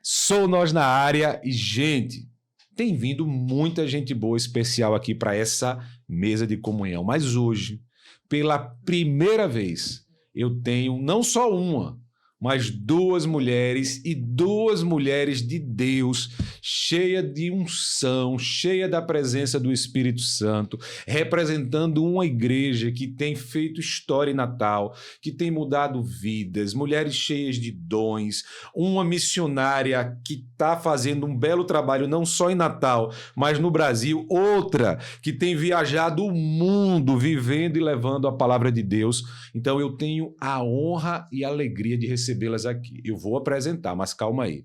Sou Nós na área e, gente, tem vindo muita gente boa especial aqui para essa mesa de comunhão. Mas hoje, pela primeira vez, eu tenho não só uma, mas duas mulheres de Deus, cheia de unção, cheia da presença do Espírito Santo, representando uma igreja que tem feito história em Natal, que tem mudado vidas, mulheres cheias de dons, uma missionária que está fazendo um belo trabalho não só em Natal, mas no Brasil, outra que tem viajado o mundo, vivendo e levando a palavra de Deus. Então eu tenho a honra e a alegria de recebê-las aqui. Eu vou apresentar, mas calma aí.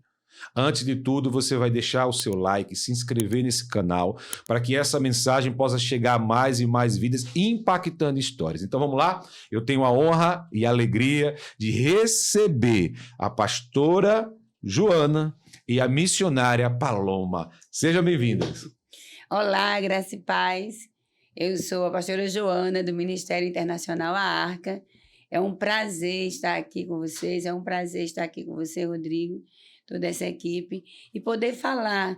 Antes de tudo, você vai deixar o seu like, se inscrever nesse canal, para que essa mensagem possa chegar a mais e mais vidas, impactando histórias. Então vamos lá? Eu tenho a honra e a alegria de receber a pastora Joana e a missionária Paloma. Sejam bem-vindas. Olá, graça e paz. Eu sou a pastora Joana, do Ministério Internacional A Arca. É um prazer estar aqui com vocês, é um prazer estar aqui com você, Rodrigo, toda essa equipe, e poder falar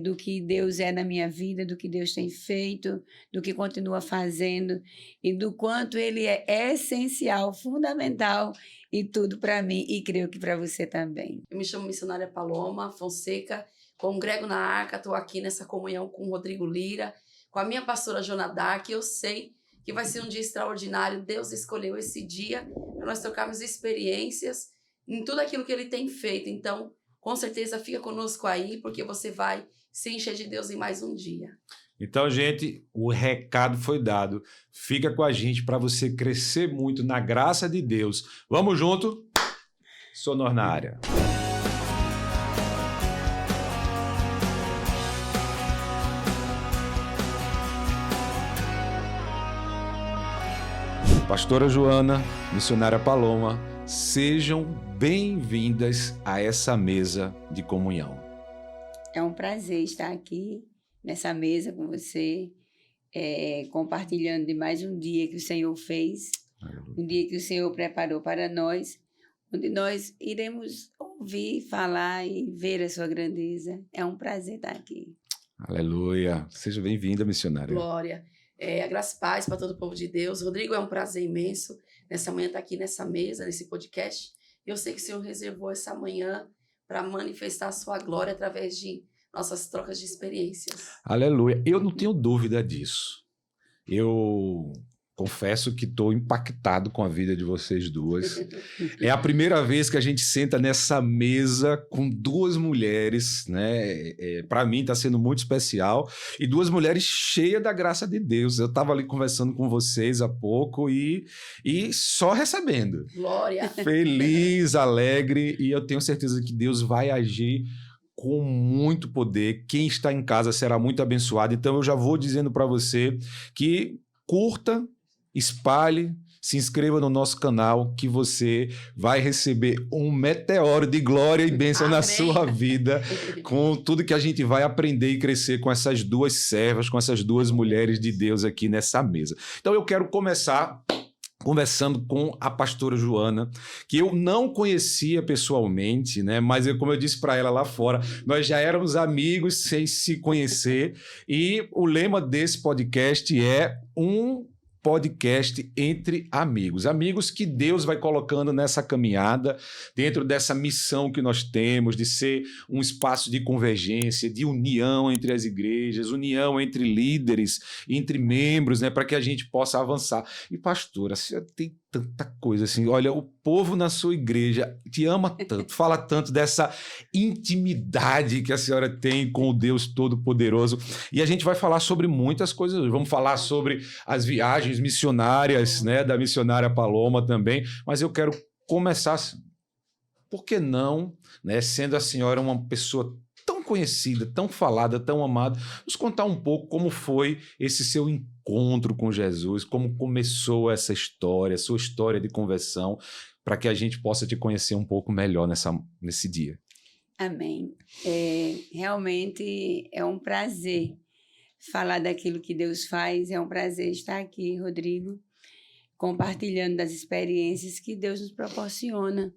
do que Deus é na minha vida, do que Deus tem feito, do que continua fazendo e do quanto Ele é essencial, fundamental e tudo para mim, e creio que para você também. Eu me chamo missionária Paloma Fonseca, congrego na Arca, estou aqui nessa comunhão com o Rodrigo Lira, com a minha pastora Joana Dark. Eu sei que vai ser um dia extraordinário. Deus escolheu esse dia para nós trocarmos experiências em tudo aquilo que Ele tem feito. Então, com certeza, fica conosco aí, porque você vai se encher de Deus em mais um dia. Então, gente, o recado foi dado. Fica com a gente para você crescer muito na graça de Deus. Vamos junto? Sou Nós na área. Pastora Joana, missionária Paloma, sejam bem-vindas a essa mesa de comunhão. É um prazer estar aqui nessa mesa com você, compartilhando de mais um dia que o Senhor fez, um dia que o Senhor preparou para nós, onde nós iremos ouvir, falar e ver a sua grandeza. É um prazer estar aqui. Aleluia. Seja bem-vinda, missionária. Glória. A graça e paz para todo o povo de Deus. Rodrigo, é um prazer imenso nessa manhã estar aqui nessa mesa, nesse podcast. Eu sei que o Senhor reservou essa manhã para manifestar a sua glória através de nossas trocas de experiências. Aleluia. Eu não tenho dúvida disso. Eu confesso que estou impactado com a vida de vocês duas. É a primeira vez que a gente senta nessa mesa com duas mulheres, né? Para mim está sendo muito especial. E duas mulheres cheias da graça de Deus. Eu estava ali conversando com vocês há pouco e só recebendo. Glória. Feliz, alegre, e eu tenho certeza que Deus vai agir com muito poder. Quem está em casa será muito abençoado. Então eu já vou dizendo para você que curta, espalhe, se inscreva no nosso canal, que você vai receber um meteoro de glória e bênção na sua vida, com tudo que a gente vai aprender e crescer com essas duas servas, com essas duas mulheres de Deus aqui nessa mesa. Então eu quero começar conversando com a pastora Joana, que eu não conhecia pessoalmente, né? Mas como eu disse para ela lá fora, nós já éramos amigos sem se conhecer, e o lema desse podcast é um podcast entre amigos. Amigos que Deus vai colocando nessa caminhada, dentro dessa missão que nós temos de ser um espaço de convergência, de união entre as igrejas, união entre líderes, entre membros, né, para que a gente possa avançar. E pastora, a senhora tem tanta coisa assim, olha, o povo na sua igreja te ama tanto, fala tanto dessa intimidade que a senhora tem com o Deus Todo-Poderoso, e a gente vai falar sobre muitas coisas hoje. Vamos falar sobre as viagens missionárias, né, da missionária Paloma também, mas eu quero começar assim, por que não, né, sendo a senhora uma pessoa tão conhecida, tão falada, tão amada, nos contar um pouco como foi esse seu encontro com Jesus, como começou essa história, sua história de conversão, para que a gente possa te conhecer um pouco melhor nesse dia. Amém. Realmente é um prazer falar daquilo que Deus faz, é um prazer estar aqui, Rodrigo, compartilhando das experiências que Deus nos proporciona.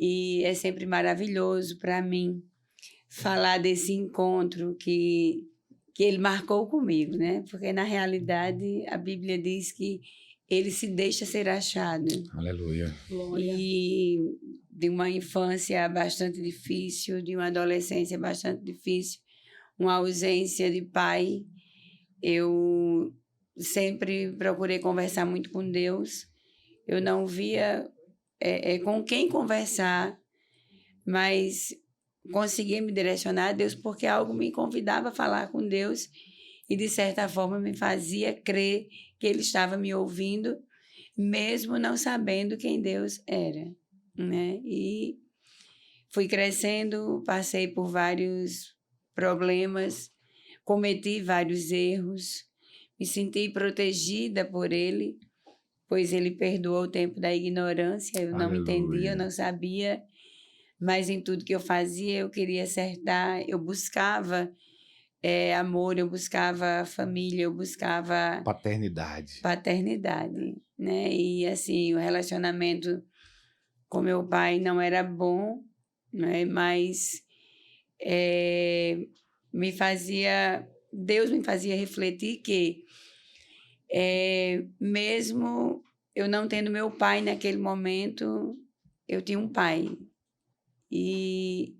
E é sempre maravilhoso para mim falar desse encontro que ele marcou comigo, né? Porque, na realidade, a Bíblia diz que ele se deixa ser achado. Aleluia. Glória. E de uma infância bastante difícil, de uma adolescência bastante difícil, uma ausência de pai, eu sempre procurei conversar muito com Deus. Eu não via com quem conversar, mas conseguia me direcionar a Deus porque algo me convidava a falar com Deus e, de certa forma, me fazia crer que Ele estava me ouvindo, mesmo não sabendo quem Deus era, né? E fui crescendo, passei por vários problemas, cometi vários erros, me senti protegida por Ele, pois Ele perdoou o tempo da ignorância, eu não entendia, eu não sabia, mas em tudo que eu fazia eu queria acertar, eu buscava amor, eu buscava família, eu buscava Paternidade, né? E assim, o relacionamento com meu pai não era bom, né? Mas Deus me fazia refletir que mesmo eu não tendo meu pai naquele momento, eu tinha um pai. E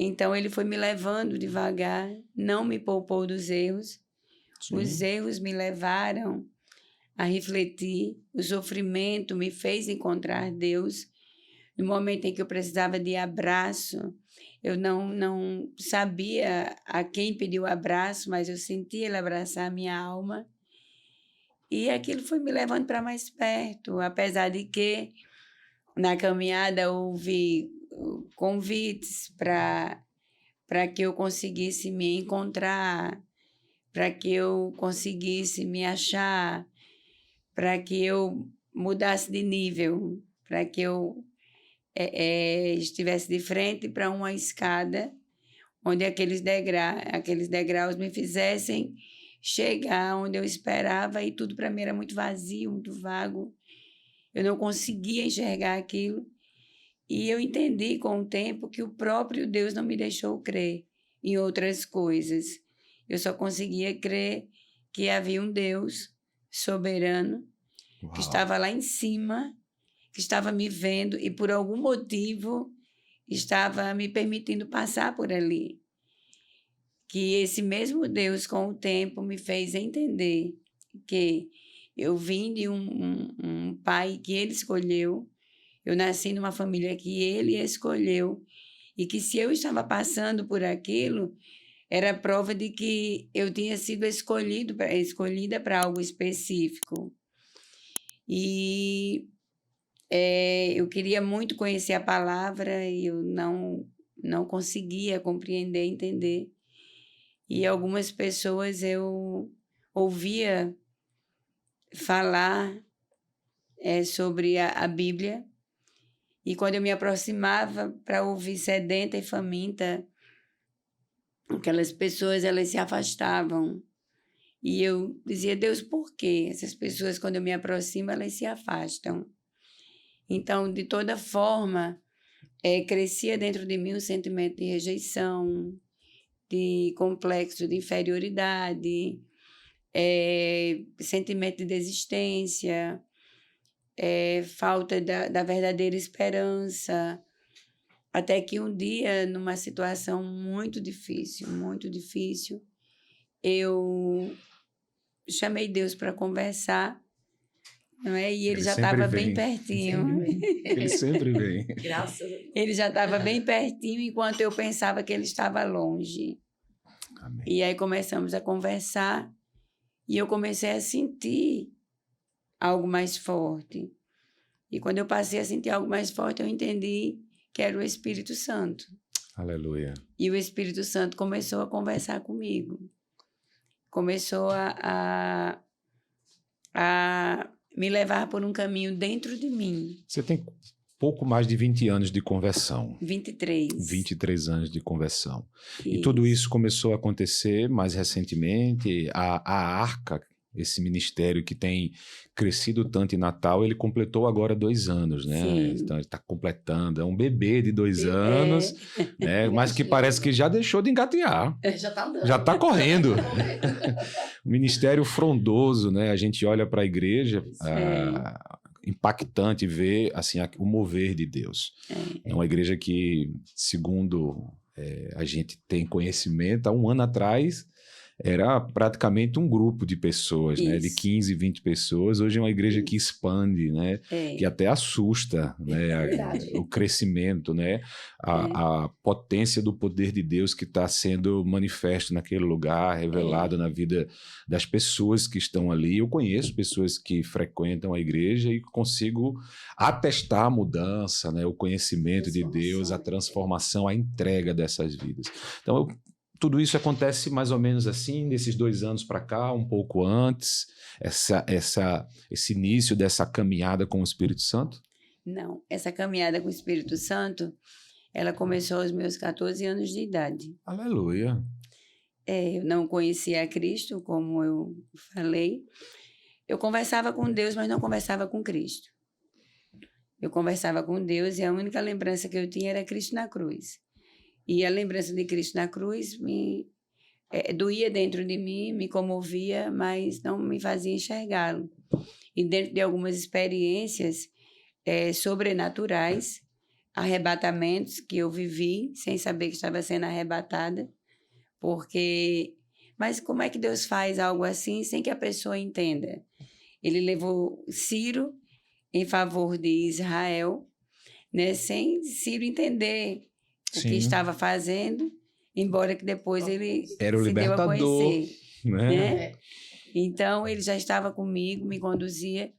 então ele foi me levando devagar, não me poupou dos erros. Sim. Os erros me levaram a refletir, o sofrimento me fez encontrar Deus. No momento em que eu precisava de abraço, eu não sabia a quem pedir o abraço, mas eu sentia Ele abraçar a minha alma. E aquilo foi me levando para mais perto, apesar de que na caminhada houve convites para que eu conseguisse me encontrar, para que eu conseguisse me achar, para que eu mudasse de nível, para que eu estivesse de frente para uma escada onde aqueles degraus me fizessem chegar onde eu esperava, e tudo para mim era muito vazio, muito vago. Eu não conseguia enxergar aquilo. E eu entendi com o tempo que o próprio Deus não me deixou crer em outras coisas. Eu só conseguia crer que havia um Deus soberano, Uau, que estava lá em cima, que estava me vendo e, por algum motivo, estava me permitindo passar por ali. Que esse mesmo Deus, com o tempo, me fez entender que eu vim de um pai que Ele escolheu, eu nasci numa família que Ele escolheu, e que se eu estava passando por aquilo, era prova de que eu tinha sido escolhida para algo específico. E eu queria muito conhecer a palavra e eu não conseguia compreender, entender. E algumas pessoas eu ouvia falar sobre a Bíblia, e quando eu me aproximava para ouvir sedenta e faminta, aquelas pessoas elas se afastavam. E eu dizia: Deus, por quê? Essas pessoas, quando eu me aproximo, elas se afastam. Então, de toda forma, crescia dentro de mim um sentimento de rejeição, de complexo de inferioridade, sentimento de desistência, falta da verdadeira esperança. Até que um dia, numa situação muito difícil, eu chamei Deus para conversar, não é? E ele já estava bem pertinho. Ele sempre vem. Graças a Deus. Ele já estava bem pertinho, enquanto eu pensava que ele estava longe. Amém. E aí começamos a conversar e eu comecei a sentir algo mais forte. E quando eu passei a sentir algo mais forte, eu entendi que era o Espírito Santo. Aleluia. E o Espírito Santo começou a conversar comigo. Começou a me levar por um caminho dentro de mim. Você tem pouco mais de 20 anos de conversão. 23. 23 anos de conversão. E Isso. tudo isso começou a acontecer mais recentemente. A arca esse ministério que tem crescido tanto em Natal, ele completou agora 2 anos, né? Sim. Então, ele está completando. É um bebê de 2 anos, né? Mas que parece que já deixou de engatear. Já tá andando. Já está correndo. Um ministério frondoso, né? A gente olha para a igreja, impactante ver assim, o mover de Deus. É uma igreja que, segundo a gente tem conhecimento, há um ano atrás era praticamente um grupo de pessoas, né? De 15, 20 pessoas. Hoje é uma igreja que expande, né? Que até assusta, né? O crescimento, né? A potência do poder de Deus que está sendo manifesto naquele lugar, revelado na vida das pessoas que estão ali. Eu conheço pessoas que frequentam a igreja e consigo atestar a mudança, né? O conhecimento de Deus, a transformação, a entrega dessas vidas. Então, tudo isso acontece mais ou menos assim, nesses 2 anos para cá, um pouco antes, esse início dessa caminhada com o Espírito Santo? Não, essa caminhada com o Espírito Santo, ela começou aos meus 14 anos de idade. Aleluia! Eu não conhecia a Cristo, como eu falei. Eu conversava com Deus, mas não conversava com Cristo. Eu conversava com Deus e a única lembrança que eu tinha era Cristo na cruz. E a lembrança de Cristo na cruz doía dentro de mim, me comovia, mas não me fazia enxergá-lo. E dentro de algumas experiências sobrenaturais, arrebatamentos que eu vivi, sem saber que estava sendo arrebatada, mas como é que Deus faz algo assim sem que a pessoa entenda? Ele levou Ciro em favor de Israel, né, sem Ciro entender o que estava fazendo, embora que depois ele era o se deu a conhecer. Né? Então, ele já estava comigo, me conduzia,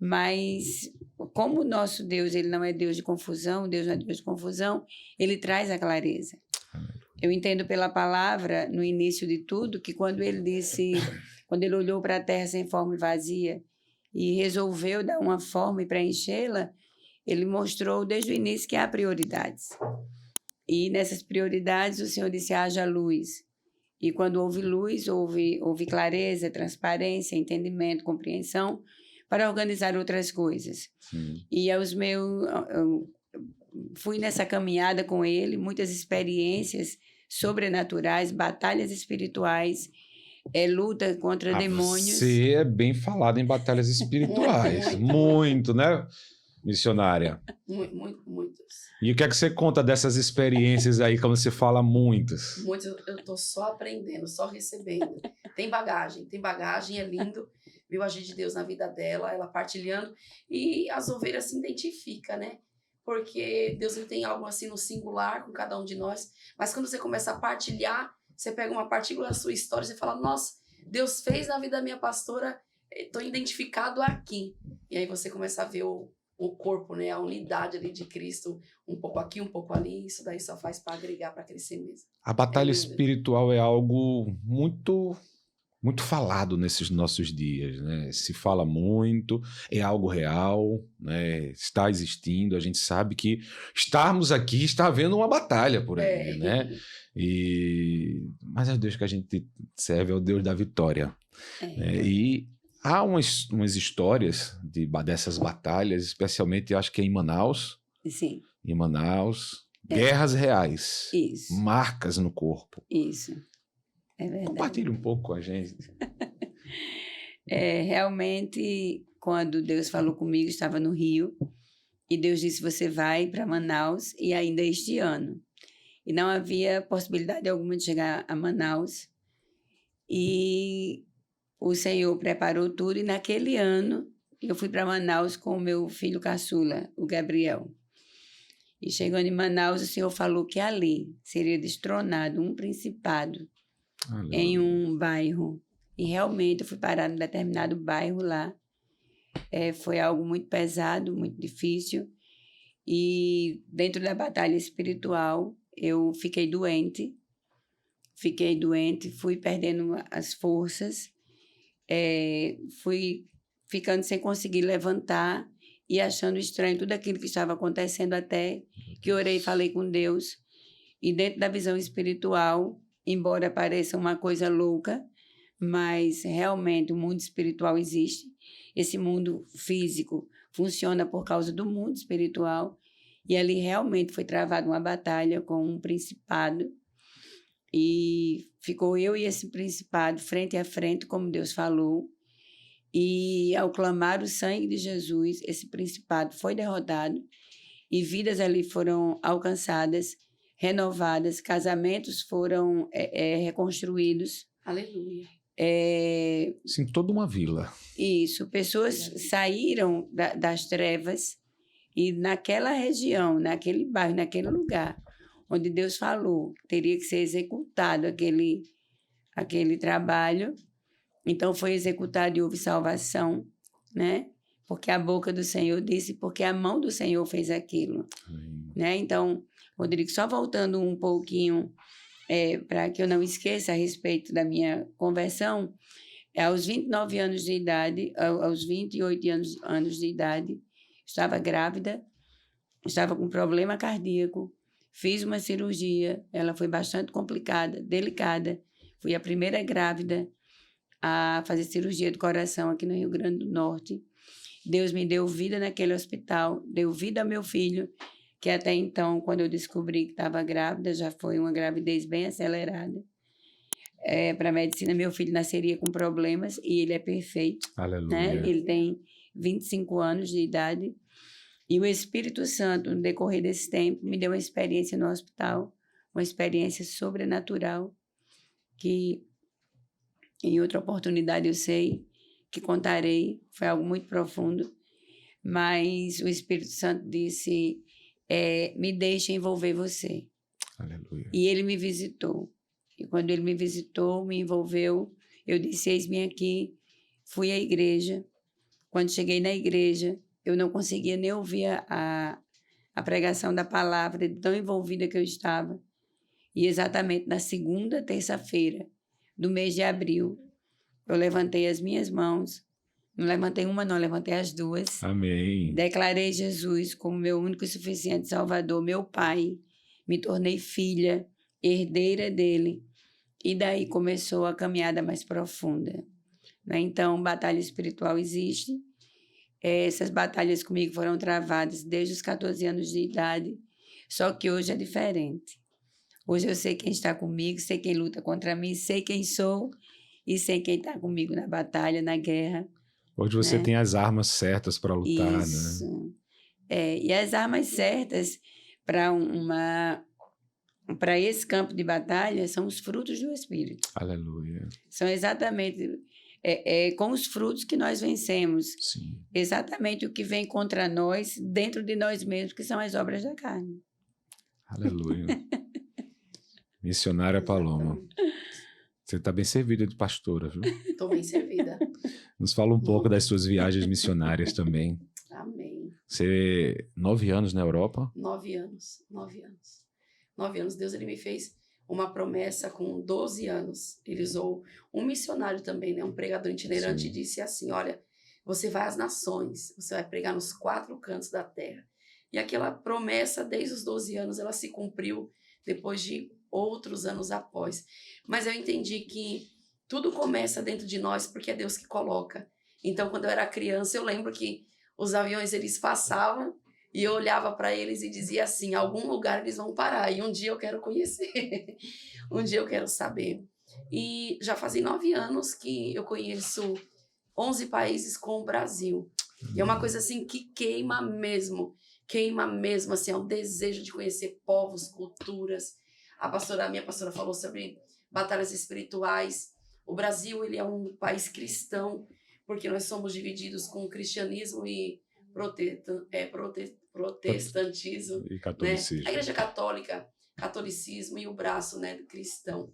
mas como o nosso Deus, ele não é Deus de confusão, Deus não é Deus de confusão, ele traz a clareza. Eu entendo pela palavra, no início de tudo, que quando ele olhou para a terra sem forma e vazia e resolveu dar uma forma e preenchê-la, ele mostrou desde o início que há prioridades. E nessas prioridades o Senhor disse, haja luz. E quando houve luz, houve clareza, transparência, entendimento, compreensão, para organizar outras coisas. E eu fui nessa caminhada com ele, muitas experiências sobrenaturais, batalhas espirituais, luta contra demônios. Você é bem falado em batalhas espirituais. Muito, né, missionária? Muitas. E o que é que você conta dessas experiências aí, como você fala muitas? Muitas, eu tô só aprendendo, só recebendo. Tem bagagem, é lindo ver o agir de Deus na vida dela, ela partilhando, e as ovelhas se identificam, né? Porque Deus ele tem algo assim no singular com cada um de nós, mas quando você começa a partilhar, você pega uma partícula da sua história e você fala, nossa, Deus fez na vida da minha pastora, estou identificado aqui. E aí você começa a ver o corpo, né, a unidade ali de Cristo, um pouco aqui, um pouco ali, isso daí só faz para agregar, para crescer mesmo. A batalha espiritual é algo muito, muito falado nesses nossos dias, né? Se fala muito, é algo real, né? Está existindo, a gente sabe que estarmos aqui está havendo uma batalha por aí, né? Mas é o Deus que a gente serve, é o Deus da vitória. Né? E há umas histórias dessas batalhas, especialmente, eu acho que é em Manaus. Sim. Em Manaus. Guerras reais. Isso. Marcas no corpo. Isso. É verdade. Compartilhe um pouco com a gente. Realmente, quando Deus falou comigo, estava no Rio, e Deus disse, você vai para Manaus, e ainda este ano. E não havia possibilidade alguma de chegar a Manaus. E o Senhor preparou tudo, e naquele ano eu fui para Manaus com o meu filho caçula, o Gabriel. E chegando em Manaus, o Senhor falou que ali seria destronado um principado em um bairro. E realmente eu fui parar num determinado bairro lá. Foi algo muito pesado, muito difícil. E dentro da batalha espiritual, eu fiquei doente, fui perdendo as forças, fui ficando sem conseguir levantar e achando estranho tudo aquilo que estava acontecendo, até que orei e falei com Deus. E dentro da visão espiritual, embora pareça uma coisa louca, mas realmente o mundo espiritual existe. Esse mundo físico funciona por causa do mundo espiritual. E ali realmente foi travada uma batalha com um principado. E ficou eu e esse principado frente a frente, como Deus falou. E ao clamar o sangue de Jesus, esse principado foi derrotado. E vidas ali foram alcançadas, renovadas, casamentos foram reconstruídos. Aleluia. Sim, toda uma vila. Isso, pessoas saíram das trevas e naquela região, naquele bairro, naquele lugar, onde Deus falou que teria que ser executado aquele trabalho, então foi executado e houve salvação, né? Porque a boca do Senhor disse, porque a mão do Senhor fez aquilo, né? Então, Rodrigo, só voltando um pouquinho para que eu não esqueça a respeito da minha conversão, aos 29 anos de idade, aos 28 anos de idade, estava grávida, estava com problema cardíaco, fiz uma cirurgia, ela foi bastante complicada, delicada. Fui a primeira grávida a fazer cirurgia do coração aqui no Rio Grande do Norte. Deus me deu vida naquele hospital, deu vida ao meu filho, que até então, quando eu descobri que estava grávida, já foi uma gravidez bem acelerada. Para a medicina, meu filho nasceria com problemas e ele é perfeito. Aleluia. Né? Ele tem 25 anos de idade. E o Espírito Santo, no decorrer desse tempo, me deu uma experiência no hospital, uma experiência sobrenatural, que em outra oportunidade eu sei que contarei, foi algo muito profundo, mas o Espírito Santo disse, me deixe envolver você. Aleluia. E ele me visitou. E quando ele me visitou, me envolveu, eu disse, eis-me aqui, fui à igreja. Quando cheguei na igreja, eu não conseguia nem ouvir a pregação da palavra, de tão envolvida que eu estava. E exatamente na segunda terça-feira do mês de abril, eu levantei as minhas mãos, não levantei uma não, levantei as duas. Amém. Declarei Jesus como meu único e suficiente Salvador, meu Pai. Me tornei filha, herdeira dele. E daí começou a caminhada mais profunda. Né? Então, batalha espiritual existe. Essas batalhas comigo foram travadas desde os 14 anos de idade. Só que hoje é diferente. Hoje eu sei quem está comigo, sei quem luta contra mim, sei quem sou e sei quem está comigo na batalha, na guerra. Hoje você tem as armas certas para lutar, Isso. Né? E as armas certas para esse campo de batalha são os frutos do Espírito. Aleluia. São exatamente com os frutos que nós vencemos. Sim. Exatamente o que vem contra nós, dentro de nós mesmos, que são as obras da carne. Aleluia. Missionária Paloma. Você está bem servida de pastora, viu? Estou bem servida. Nos fala um pouco das suas viagens missionárias também. Amém. Você, 9 anos na Europa? 9 anos. 9 anos. 9 anos. Deus, ele me fez uma promessa com 12 anos. Ele usou um missionário também, né? Um pregador itinerante. Sim. E disse assim, olha, você vai às nações, você vai pregar nos 4 cantos da terra. E aquela promessa, desde os 12 anos, ela se cumpriu depois de outros anos após. Mas eu entendi que tudo começa dentro de nós porque é Deus que coloca. Então, quando eu era criança, eu lembro que os aviões, eles passavam e eu olhava para eles e dizia assim, algum lugar eles vão parar e um dia eu quero conhecer, um dia eu quero saber. E já fazem 9 anos que eu conheço 11 países com o Brasil. E é uma coisa assim que queima mesmo, assim, é um desejo de conhecer povos, culturas. A minha pastora falou sobre batalhas espirituais. O Brasil, ele é um país cristão, porque nós somos divididos com o cristianismo e protestantismo. E catolicismo. Né? A igreja católica, catolicismo e o braço, né, cristão.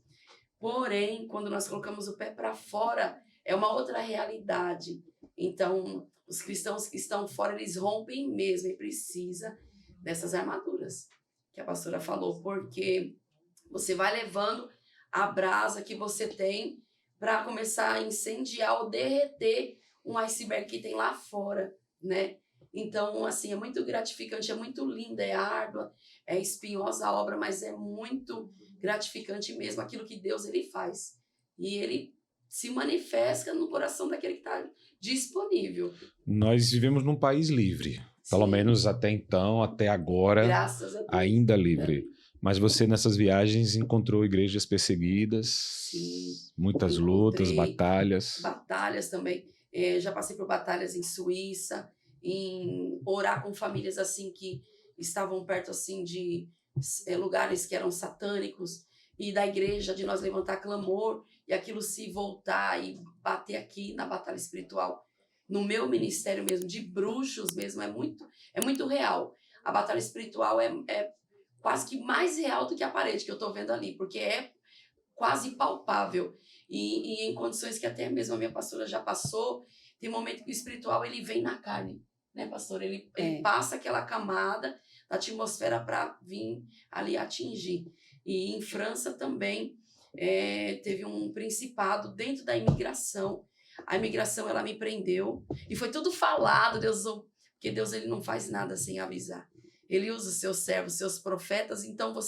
Porém, quando nós colocamos o pé para fora, é uma outra realidade. Então, os cristãos que estão fora, eles rompem mesmo e precisa dessas armaduras que a pastora falou, porque você vai levando a brasa que você tem para começar a incendiar ou derreter um iceberg que tem lá fora, né? Então, assim, é muito gratificante, é muito linda, é árdua, é espinhosa a obra, mas é muito gratificante mesmo aquilo que Deus, ele faz. E ele se manifesta no coração daquele que está disponível. Nós vivemos num país livre. Pelo Sim. menos até então, até agora, Graças a Deus. ainda livre. Mas você, nessas viagens, encontrou igrejas perseguidas, Sim. muitas lutas, Encontrei batalhas. Batalhas também. Já passei por batalhas em Suíça, em orar com famílias assim que estavam perto assim de lugares que eram satânicos, e da igreja, de nós levantar clamor e aquilo se voltar e bater aqui na batalha espiritual. No meu ministério mesmo, de bruxos mesmo, é muito real. A batalha espiritual é quase que mais real do que a parede que eu estou vendo ali, porque é quase palpável. E em condições que até mesmo a minha pastora já passou, tem momento que o espiritual ele vem na carne, né, pastor? Ele passa aquela camada da atmosfera para vir ali atingir. E em França também teve um principado dentro da imigração. A imigração, ela me prendeu. E foi tudo falado, porque Deus ele não faz nada sem avisar. Ele usa os seus servos, seus profetas. Então,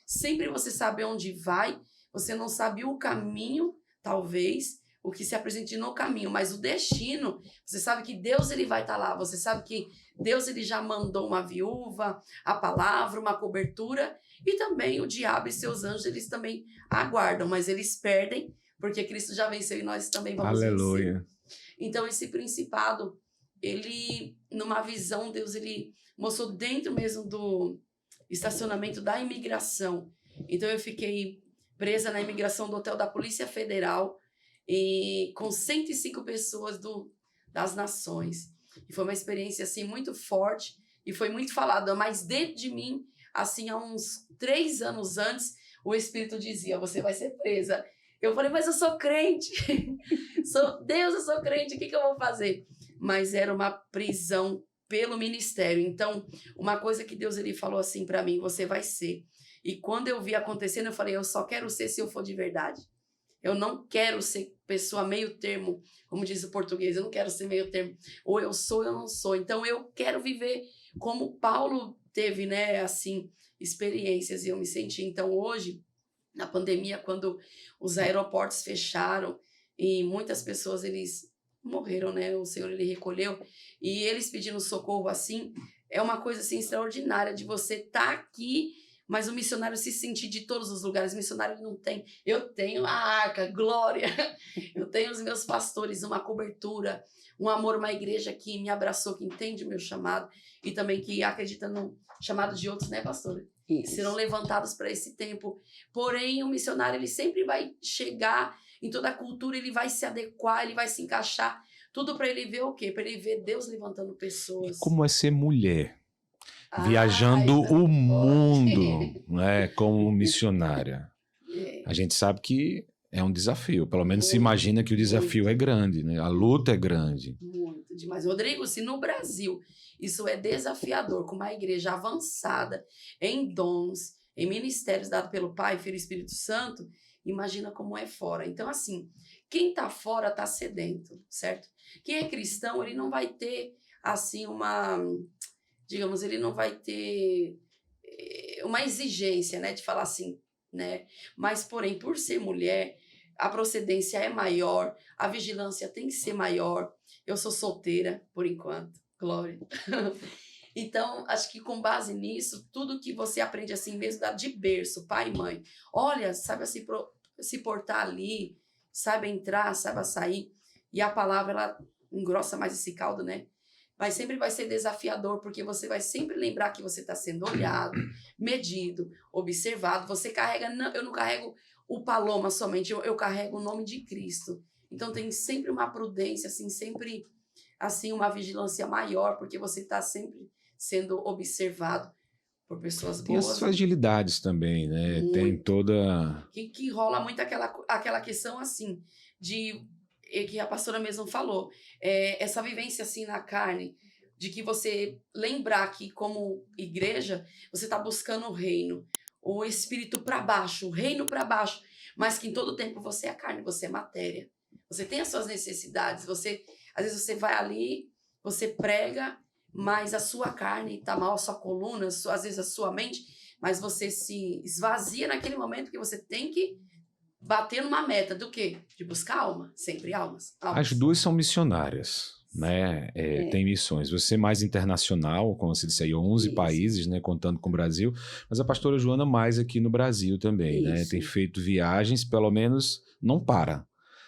sempre você sabe onde vai. Você não sabe o caminho, talvez, o que se apresente no caminho. Mas o destino, você sabe que Deus ele vai estar lá. Você sabe que Deus ele já mandou uma viúva, a palavra, uma cobertura. E também o diabo e seus anjos, eles também aguardam. Mas eles perdem, porque Cristo já venceu e nós também vamos Aleluia. vencer. Então, esse principado, ele, numa visão, Deus, ele mostrou dentro mesmo do estacionamento da imigração. Então, eu fiquei presa na imigração do hotel da Polícia Federal e com 105 pessoas das nações. E foi uma experiência, assim, muito forte e foi muito falada. Mas dentro de mim, assim, há uns 3 anos antes, o Espírito dizia, você vai ser presa. Eu falei, mas eu sou crente. Deus, eu sou crente, o que eu vou fazer? Mas era uma prisão pelo ministério. Então, uma coisa que Deus ele falou assim para mim, você vai ser. E quando eu vi acontecendo, eu falei, eu só quero ser se eu for de verdade. Eu não quero ser pessoa meio termo, como diz o português, eu não quero ser meio termo. Ou eu sou ou eu não sou. Então, eu quero viver como Paulo teve, né, assim, experiências. E eu me senti, então, hoje, na pandemia, quando os aeroportos fecharam e muitas pessoas, eles morreram, né? O Senhor, ele recolheu. E eles pedindo socorro, assim, é uma coisa, assim, extraordinária de você estar aqui, mas o missionário se sentir de todos os lugares. O missionário não tem. Eu tenho a arca, glória. Eu tenho os meus pastores, uma cobertura, um amor, uma igreja que me abraçou, que entende o meu chamado e também que acredita no chamado de outros, né, pastor? Isso. Serão levantados para esse tempo. Porém, o missionário, ele sempre vai chegar em toda a cultura, ele vai se adequar, ele vai se encaixar. Tudo para ele ver o quê? Para ele ver Deus levantando pessoas. E como é ser mulher? Viajando o mundo, né, como missionária. A gente sabe que é um desafio. Pelo menos se imagina que o desafio é grande, né? A luta é grande. Muito demais. Rodrigo, se no Brasil isso é desafiador, com uma igreja avançada em dons, em ministérios dados pelo Pai, Filho e Espírito Santo, imagina como é fora. Então, assim, quem tá fora tá sedento, certo? Quem é cristão, ele não vai ter, assim, digamos, ele não vai ter uma exigência, né, de falar assim, né? Mas, porém, por ser mulher, a procedência é maior, a vigilância tem que ser maior. Eu sou solteira, por enquanto. Glória. Então, acho que com base nisso, tudo que você aprende assim mesmo, de berço, pai e mãe. Olha, saiba se portar ali, saiba entrar, saiba sair. E a palavra, ela engrossa mais esse caldo, né? Mas sempre vai ser desafiador, porque você vai sempre lembrar que você está sendo olhado, medido, observado. Você carrega, eu não carrego o Paloma somente, eu carrego o nome de Cristo. Então, tem sempre uma prudência, assim, sempre... assim, uma vigilância maior, porque você está sempre sendo observado por pessoas boas. Tem as fragilidades também, né? Muito. Tem toda... Que rola muito aquela questão, assim, que a pastora mesmo falou, essa vivência, assim, na carne, de que você lembrar que, como igreja, você está buscando o reino, o espírito para baixo, o reino para baixo, mas que em todo tempo você é carne, você é matéria. Você tem as suas necessidades, às vezes você vai ali, você prega, mas a sua carne está mal, a sua coluna, às vezes a sua mente, mas você se esvazia naquele momento que você tem que batendo uma meta do quê? De buscar alma, sempre almas. As duas são missionárias, né? Tem missões. Você mais internacional, como você disse aí, 11 Isso. países, né? Contando com o Brasil. Mas a pastora Joana mais aqui no Brasil também, né? Isso. Tem feito viagens, pelo menos não para.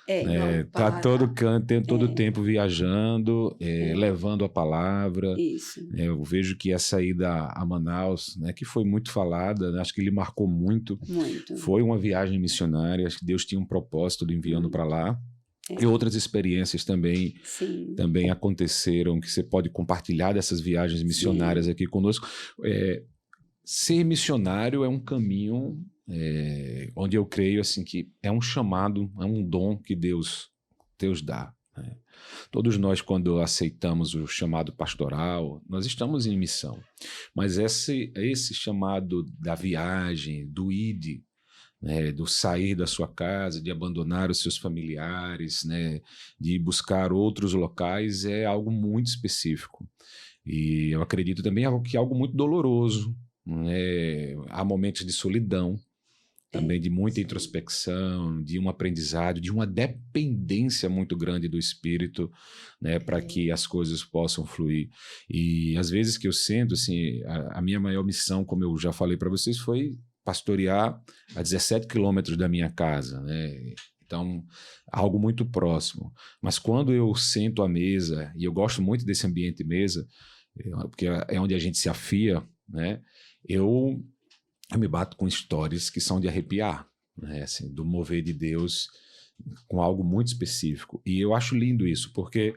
Não Tá para. todo canto, todo o tempo viajando, levando a palavra. Isso. Eu vejo que essa ida a Manaus, né, que foi muito falada, né, acho que ele marcou muito. Muito. Foi uma viagem missionária, acho que Deus tinha um propósito de enviando para lá. E outras experiências também aconteceram, que você pode compartilhar dessas viagens missionárias aqui conosco. Ser missionário é um caminho onde eu creio assim, que é um chamado, é um dom que Deus dá. Né? Todos nós, quando aceitamos o chamado pastoral, nós estamos em missão. Mas esse chamado da viagem, do ide, né, do sair da sua casa, de abandonar os seus familiares, né, de buscar outros locais, é algo muito específico. E eu acredito também que é algo muito doloroso. Né? Há momentos de solidão, também de muita introspecção, de um aprendizado, de uma dependência muito grande do Espírito, né, para que as coisas possam fluir. E às vezes que eu sinto, assim, a minha maior missão, como eu já falei para vocês, foi pastorear a 17 quilômetros da minha casa, né? Então, algo muito próximo. Mas quando eu sento à mesa, e eu gosto muito desse ambiente mesa, porque é onde a gente se afia, né? Eu me bato com histórias que são de arrepiar, né? Assim, do mover de Deus com algo muito específico. E eu acho lindo isso, porque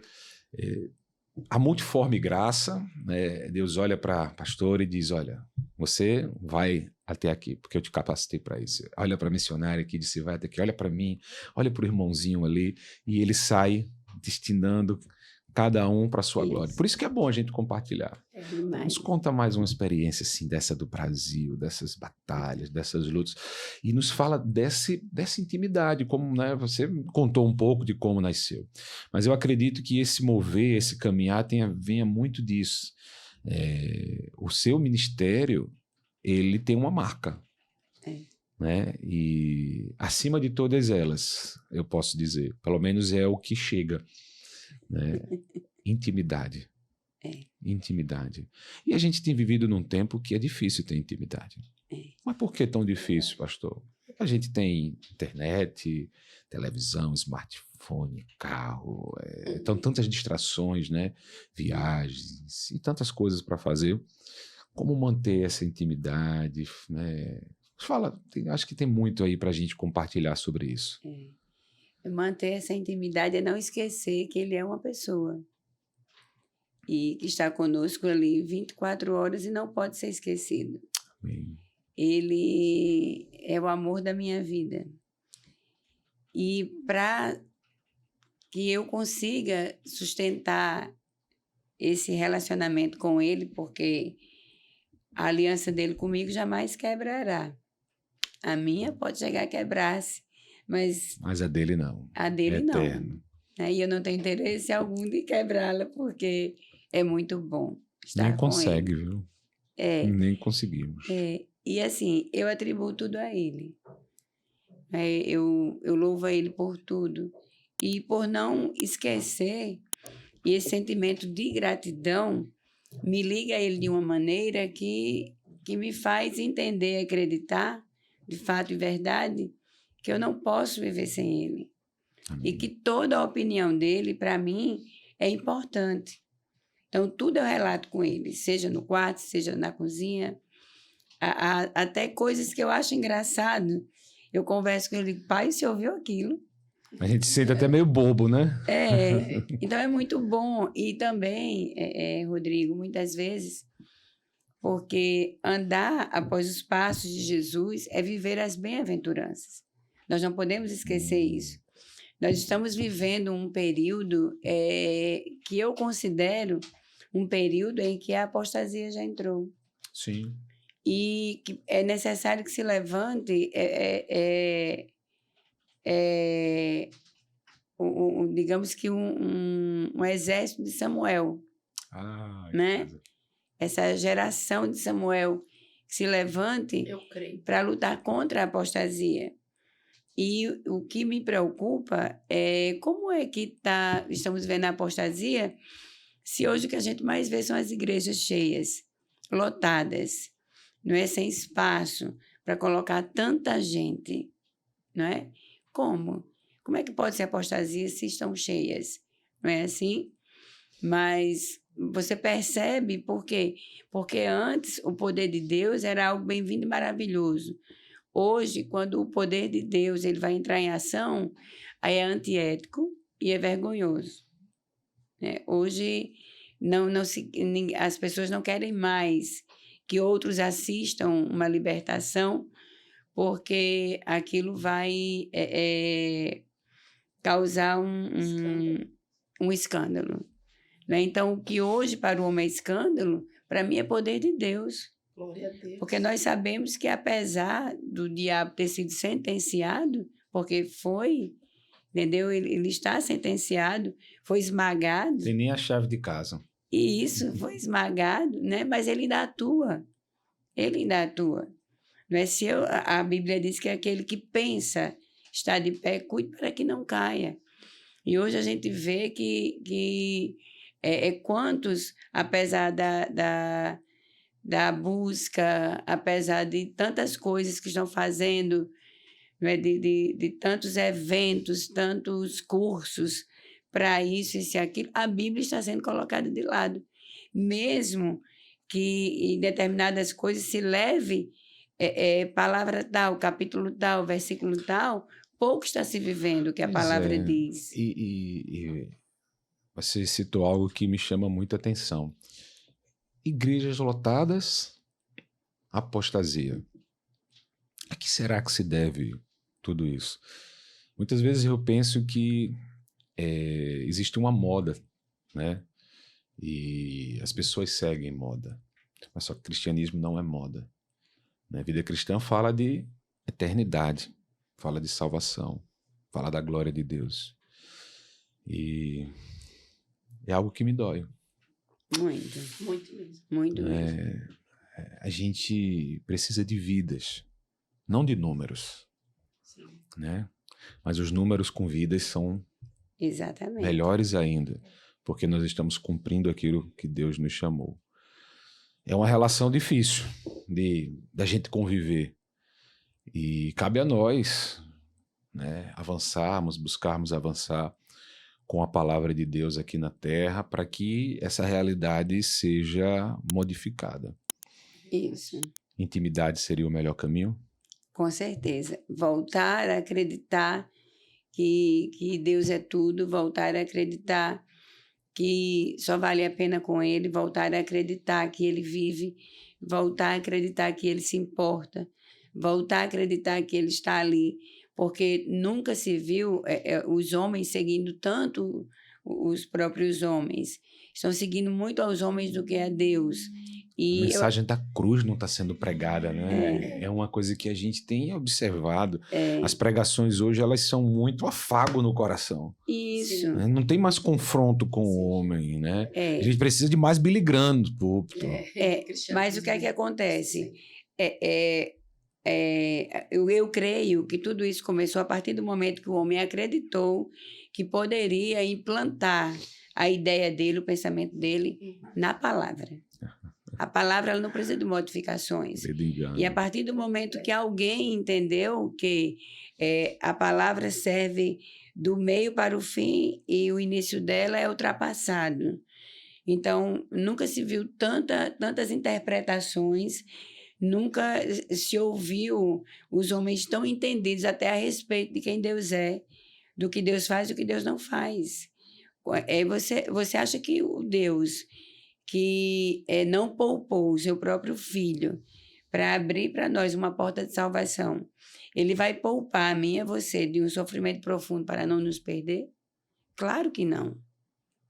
a multiforme graça, né? Deus olha para pastor e diz, olha, você vai até aqui, porque eu te capacitei para isso. Olha para a missionária aqui, disse, vai até aqui, olha para mim, olha para o irmãozinho ali, e ele sai destinando cada um para a sua glória. Por isso que é bom a gente compartilhar. Nos conta mais uma experiência assim, dessa do Brasil, dessas batalhas, dessas lutas, e nos fala dessa intimidade, como, né, você contou um pouco de como nasceu. Mas eu acredito que esse mover, esse caminhar venha muito disso. O seu ministério, ele tem uma marca. Né? E acima de todas elas, eu posso dizer, pelo menos é o que chega. Né? Intimidade. Intimidade. E a gente tem vivido num tempo que é difícil ter intimidade. Mas por que tão difícil, pastor? A gente tem internet, televisão, smartphone, carro, então tantas distrações, né? Viagens e tantas coisas para fazer. Como manter essa intimidade? Né? Fala, acho que tem muito aí para a gente compartilhar sobre isso. Manter essa intimidade é não esquecer que ele é uma pessoa e que está conosco ali 24 horas e não pode ser esquecido. Amém. Ele é o amor da minha vida. E para que eu consiga sustentar esse relacionamento com ele, porque a aliança dele comigo jamais quebrará. A minha pode chegar a quebrar-se, mas a dele não. A dele não. Eterno. E eu não tenho interesse algum de quebrá-la, porque é muito bom estar Nem com consegue, ele. viu? Nem conseguimos. E assim, eu atribuo tudo a ele. Eu louvo a ele por tudo. E por não esquecer, e esse sentimento de gratidão me liga a ele de uma maneira que me faz entender, acreditar, de fato e verdade, que eu não posso viver sem ele. Amém. E que toda a opinião dele, para mim, é importante. Então, tudo eu relato com ele, seja no quarto, seja na cozinha, até coisas que eu acho engraçado. Eu converso com ele, pai, você ouviu aquilo? A gente se sente até meio bobo, né? Então é muito bom. E também, Rodrigo, muitas vezes, porque andar após os passos de Jesus é viver as bem-aventuranças. Nós não podemos esquecer isso. Nós estamos vivendo um período que eu considero um período em que a apostasia já entrou. Sim. E que é necessário que se levante digamos que um exército de Samuel. Né? Essa geração de Samuel que se levante para lutar contra a apostasia. E o que me preocupa é como é que estamos vendo a apostasia, se hoje o que a gente mais vê são as igrejas cheias, lotadas, não é? Sem espaço para colocar tanta gente, não é? Como? Como é que pode ser apostasia se estão cheias? Não é assim? Mas você percebe por quê? Porque antes o poder de Deus era algo bem-vindo e maravilhoso. Hoje, quando o poder de Deus ele vai entrar em ação, aí é antiético e é vergonhoso, né? Hoje, as pessoas não querem mais que outros assistam uma libertação, porque aquilo vai causar um escândalo, né? Então, o que hoje para o homem é escândalo, para mim é poder de Deus. Glória a Deus. Porque nós sabemos que, apesar do diabo ter sido sentenciado, porque foi, entendeu? Ele está sentenciado, foi esmagado. Tem nem a chave de casa. E isso foi esmagado, né? Mas ele ainda atua. Ele ainda atua. Não é? A Bíblia diz que aquele que pensa está de pé, cuide para que não caia. E hoje a gente vê que quantos, apesar da busca, apesar de tantas coisas que estão fazendo, né, de tantos eventos, tantos cursos para isso e aquilo, a Bíblia está sendo colocada de lado. Mesmo que em determinadas coisas se leve palavra tal, capítulo tal, versículo tal, pouco está se vivendo o que a palavra diz. E você citou algo que me chama muita atenção. Igrejas lotadas, apostasia. A que será que se deve tudo isso? Muitas vezes eu penso que existe uma moda, né? E as pessoas seguem moda. Mas só que o cristianismo não é moda. A vida cristã fala de eternidade, fala de salvação, fala da glória de Deus. E é algo que me dói. Muito. Muito mesmo. Muito mesmo. A gente precisa de vidas, não de números. Sim. Né? Mas os números com vidas são Exatamente. melhores ainda, porque nós estamos cumprindo aquilo que Deus nos chamou. É uma relação difícil da gente conviver. E cabe a nós, né, avançarmos, buscarmos avançar com a palavra de Deus aqui na Terra para que essa realidade seja modificada. Isso. Intimidade seria o melhor caminho? Com certeza. Voltar a acreditar que Deus é tudo, voltar a acreditar que só vale a pena com Ele, voltar a acreditar que Ele vive, voltar a acreditar que Ele se importa, voltar a acreditar que Ele está ali, porque nunca se viu os homens seguindo tanto os próprios homens. Estão seguindo muito aos homens do que a Deus. A mensagem da cruz não está sendo pregada, né? É uma coisa que a gente tem observado. As pregações hoje, elas são muito afago no coração. Isso. Né? Não tem mais confronto com o homem, né? A gente precisa de mais Billy Graham no púlpito. Mas o que é que acontece? Eu creio que tudo isso começou a partir do momento que o homem acreditou que poderia implantar a ideia dele, o pensamento dele na palavra. A palavra ela não precisa de modificações. E a partir do momento que alguém entendeu que a palavra serve do meio para o fim e o início dela é ultrapassado. Então, nunca se viu tantas interpretações, nunca se ouviu os homens tão entendidos até a respeito de quem Deus é, do que Deus faz e do que Deus não faz. Você acha que o Deus que não poupou o seu próprio filho para abrir para nós uma porta de salvação, ele vai poupar a mim e a você de um sofrimento profundo para não nos perder? Claro que não.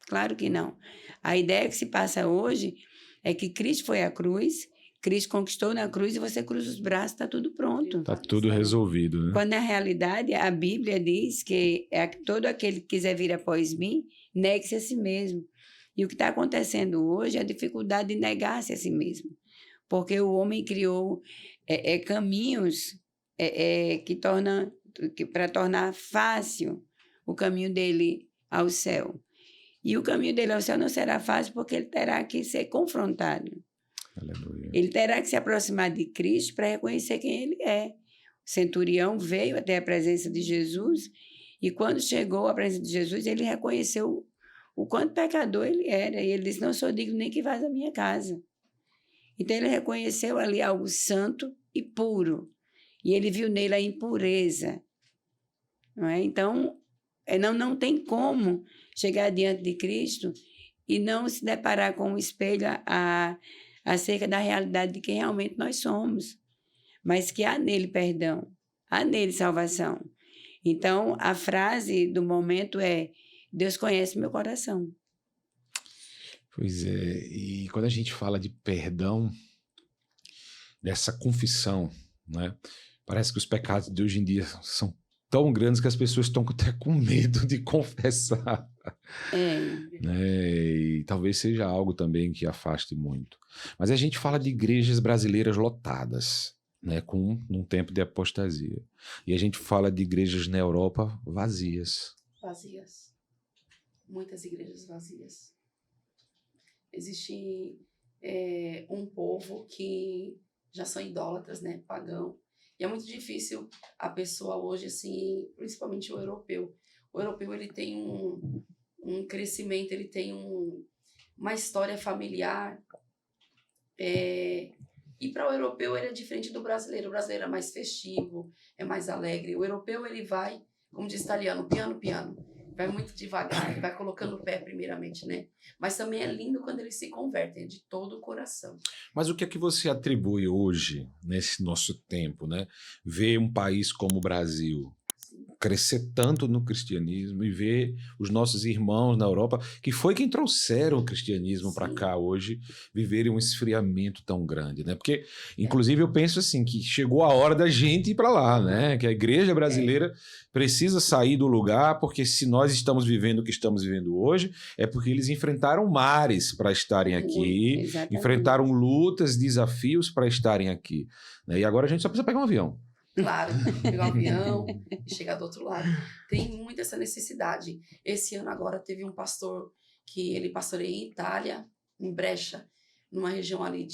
Claro que não. A ideia que se passa hoje é que Cristo foi à cruz, Cristo conquistou na cruz e você cruza os braços, está tudo pronto. Está tudo resolvido, né? Quando na realidade a Bíblia diz que todo aquele que quiser vir após mim, negue-se a si mesmo. E o que está acontecendo hoje é a dificuldade de negar-se a si mesmo. Porque o homem criou caminhos que para tornar fácil o caminho dele ao céu. E o caminho dele ao céu não será fácil porque ele terá que ser confrontado. Aleluia. Ele terá que se aproximar de Cristo para reconhecer quem ele é. O centurião veio até a presença de Jesus e quando chegou à presença de Jesus, ele reconheceu o quanto pecador ele era. E ele disse, não sou digno nem que vás à minha casa. Então, ele reconheceu ali algo santo e puro. E ele viu nele a impureza. Não é? Então, não tem como chegar diante de Cristo e não se deparar com um espelho acerca da realidade de quem realmente nós somos. Mas que há nele perdão, há nele salvação. Então, a frase do momento é, Deus conhece meu coração. Pois é, e quando a gente fala de perdão, dessa confissão, né? Parece que os pecados de hoje em dia são tão grandes que as pessoas estão até com medo de confessar. Né? E talvez seja algo também que afaste muito. Mas a gente fala de igrejas brasileiras lotadas, né? Num tempo de apostasia. E a gente fala de igrejas na Europa vazias. Vazias. Muitas igrejas vazias. Existe um povo que já são idólatras, né? Pagão. E é muito difícil a pessoa hoje, assim, principalmente o europeu. O europeu, ele tem um crescimento, ele tem uma história familiar. E para o europeu, ele é diferente do brasileiro. O brasileiro é mais festivo, é mais alegre. O europeu, ele vai, como diz o italiano, piano, piano. Vai muito devagar, vai colocando o pé primeiramente, né? Mas também é lindo quando eles se convertem, de todo o coração. Mas o que é que você atribui hoje, nesse nosso tempo, né? Ver um país como o Brasil crescer tanto no cristianismo e ver os nossos irmãos na Europa, que foi quem trouxeram o cristianismo para cá hoje, viverem um esfriamento tão grande, né? Porque, inclusive, eu penso assim, que chegou a hora da gente ir para lá, né? Que a igreja brasileira precisa sair do lugar, porque se nós estamos vivendo o que estamos vivendo hoje, é porque eles enfrentaram mares para estarem aqui, enfrentaram lutas, desafios para estarem aqui, né? E agora a gente só precisa pegar um avião. Claro, pegar um avião e chegar do outro lado. Tem muita essa necessidade. Esse ano agora teve um pastor que ele pastoreia em Itália, em Brescia, numa região ali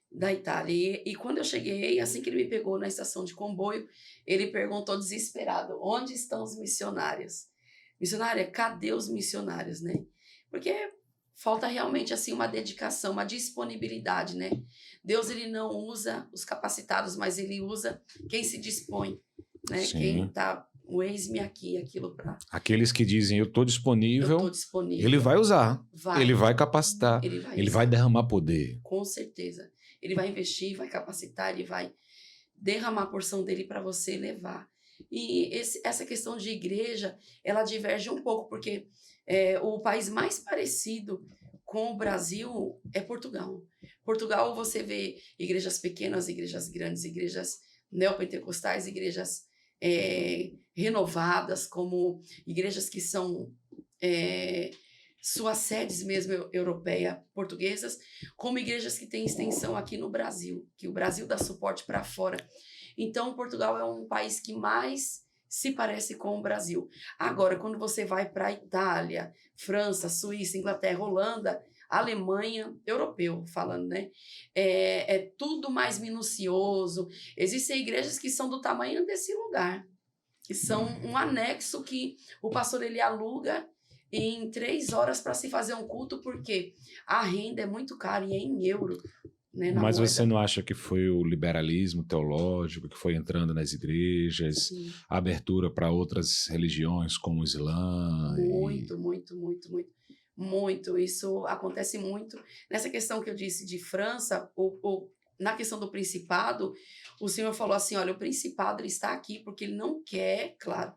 da Itália. E quando eu cheguei, assim que ele me pegou na estação de comboio, ele perguntou desesperado, onde estão os missionários? Missionária, cadê os missionários, né? Porque falta realmente assim uma dedicação, uma disponibilidade, né? Deus, ele não usa os capacitados, mas ele usa quem se dispõe, né? Sim. Quem tá, o eis-me aqui, aquilo para... Aqueles que dizem, eu estou disponível, ele vai usar, ele vai capacitar, ele vai derramar poder. Com certeza. Ele vai investir, vai capacitar, ele vai derramar a porção dele para você levar. E essa questão de igreja, ela diverge um pouco, porque o país mais parecido com o Brasil é Portugal. Portugal, você vê igrejas pequenas, igrejas grandes, igrejas neopentecostais, igrejas renovadas, como igrejas que são suas sedes mesmo europeia, portuguesas, como igrejas que têm extensão aqui no Brasil, que o Brasil dá suporte para fora. Então, Portugal é um país que mais se parece com o Brasil. Agora, quando você vai para a Itália, França, Suíça, Inglaterra, Holanda, Alemanha, europeu falando, né? É tudo mais minucioso. Existem igrejas que são do tamanho desse lugar, que são um anexo que o pastor ele aluga em 3 horas para se fazer um culto, porque a renda é muito cara e é em euro. Né, mas moeda. Você não acha que foi o liberalismo teológico que foi entrando nas igrejas, sim, a abertura para outras religiões como o Islã? Muito. Isso acontece muito. Nessa questão que eu disse de França, na questão do principado, o Senhor falou assim, olha, o principado ele está aqui porque ele não quer, claro,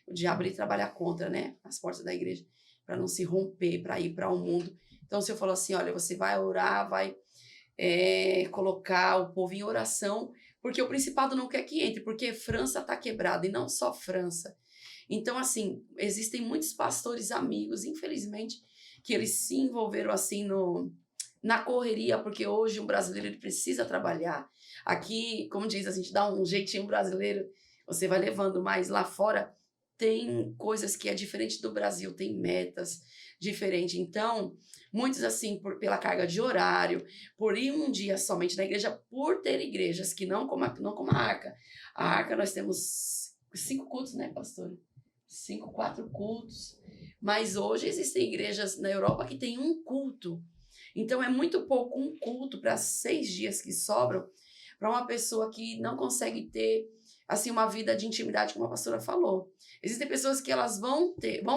o diabo ele trabalha contra, né, as portas da igreja, para não se romper, para ir para o mundo. Então o Senhor falou assim, olha, você vai orar, vai colocar o povo em oração, porque o principado não quer que entre, porque França está quebrada, e não só França. Então, assim, existem muitos pastores amigos, infelizmente, que eles se envolveram assim na correria, porque hoje um brasileiro ele precisa trabalhar. Aqui, como diz, a gente dá um jeitinho brasileiro, você vai levando, mas lá fora tem coisas que é diferente do Brasil, tem metas diferentes. Então, muitos assim, pela carga de horário, por ir um dia somente na igreja, por ter igrejas que não como a Arca. A Arca nós temos 5 cultos, né, pastor? 4 cultos. Mas hoje existem igrejas na Europa que tem 1 culto. Então, é muito pouco 1 culto para 6 dias que sobram para uma pessoa que não consegue ter assim uma vida de intimidade, como a pastora falou. Existem pessoas que elas vão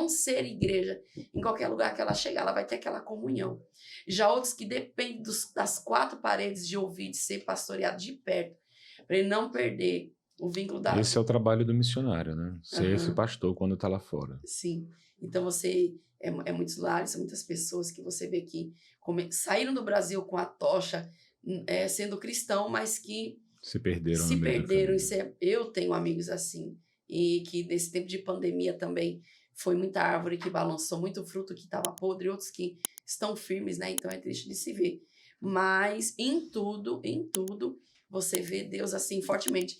ser igreja em qualquer lugar que ela chegar, ela vai ter aquela comunhão. Já outros que dependem das 4 paredes de ouvir, de ser pastoreado de perto, para ele não perder o vínculo da... Esse é o trabalho do missionário, né? Ser esse pastor quando está lá fora. Sim. Então você... É muitos lares, são muitas pessoas que você vê que saíram do Brasil com a tocha, sendo cristão, mas que se perderam. Eu tenho amigos assim, e que nesse tempo de pandemia também foi muita árvore que balançou, muito fruto que estava podre, outros que estão firmes, né? Então é triste de se ver. Mas em tudo, você vê Deus assim fortemente.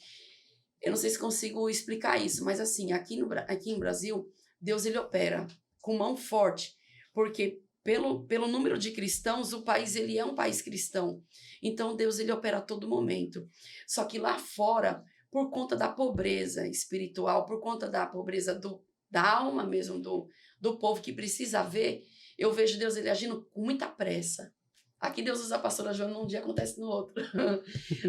Eu não sei se consigo explicar isso, mas assim, aqui no Brasil, Deus ele opera com mão forte, porque pelo número de cristãos, o país ele é um país cristão. Então Deus ele opera a todo momento. Só que lá fora, por conta da pobreza espiritual, por conta da pobreza da alma mesmo do povo que precisa ver, eu vejo Deus ele agindo com muita pressa. Aqui Deus usa a pastora Joana num dia, acontece no outro.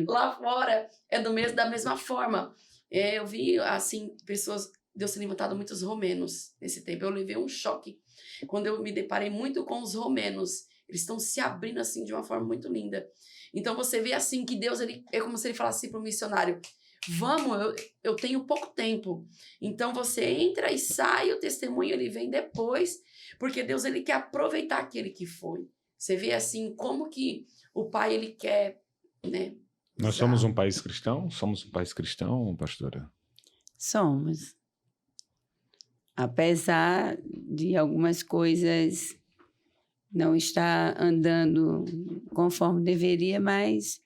Lá fora é da mesma forma. Eu vi assim pessoas, Deus tem levantado muitos romenos nesse tempo. Eu levei um choque quando eu me deparei muito com os romenos. Eles estão se abrindo assim de uma forma muito linda. Então você vê assim que Deus ele é como se ele falasse para o missionário: vamos, eu tenho pouco tempo. Então você entra e sai, o testemunho ele vem depois, porque Deus ele quer aproveitar aquele que foi. Você vê assim como que o Pai ele quer, né? Nós somos um país cristão? Somos um país cristão, pastora? Somos. Apesar de algumas coisas não estar andando conforme deveria, mas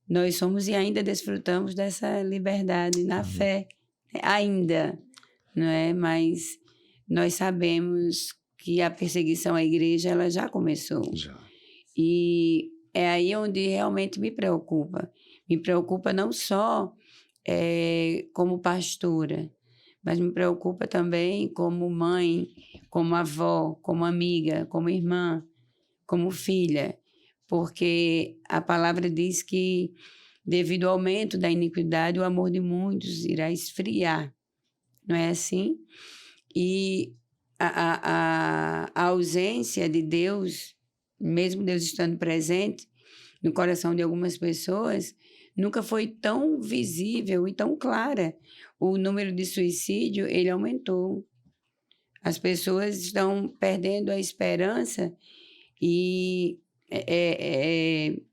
nós somos e ainda desfrutamos dessa liberdade na fé. Ainda, não é? Mas nós sabemos que a perseguição à igreja ela já começou. Já. E é aí onde realmente me preocupa. Me preocupa não só como pastora, mas me preocupa também como mãe, como avó, como amiga, como irmã, como filha, porque a palavra diz que, devido ao aumento da iniquidade, o amor de muitos irá esfriar. Não é assim? E a ausência de Deus, mesmo Deus estando presente no coração de algumas pessoas, nunca foi tão visível e tão clara. O número de suicídio, ele aumentou. As pessoas estão perdendo a esperança e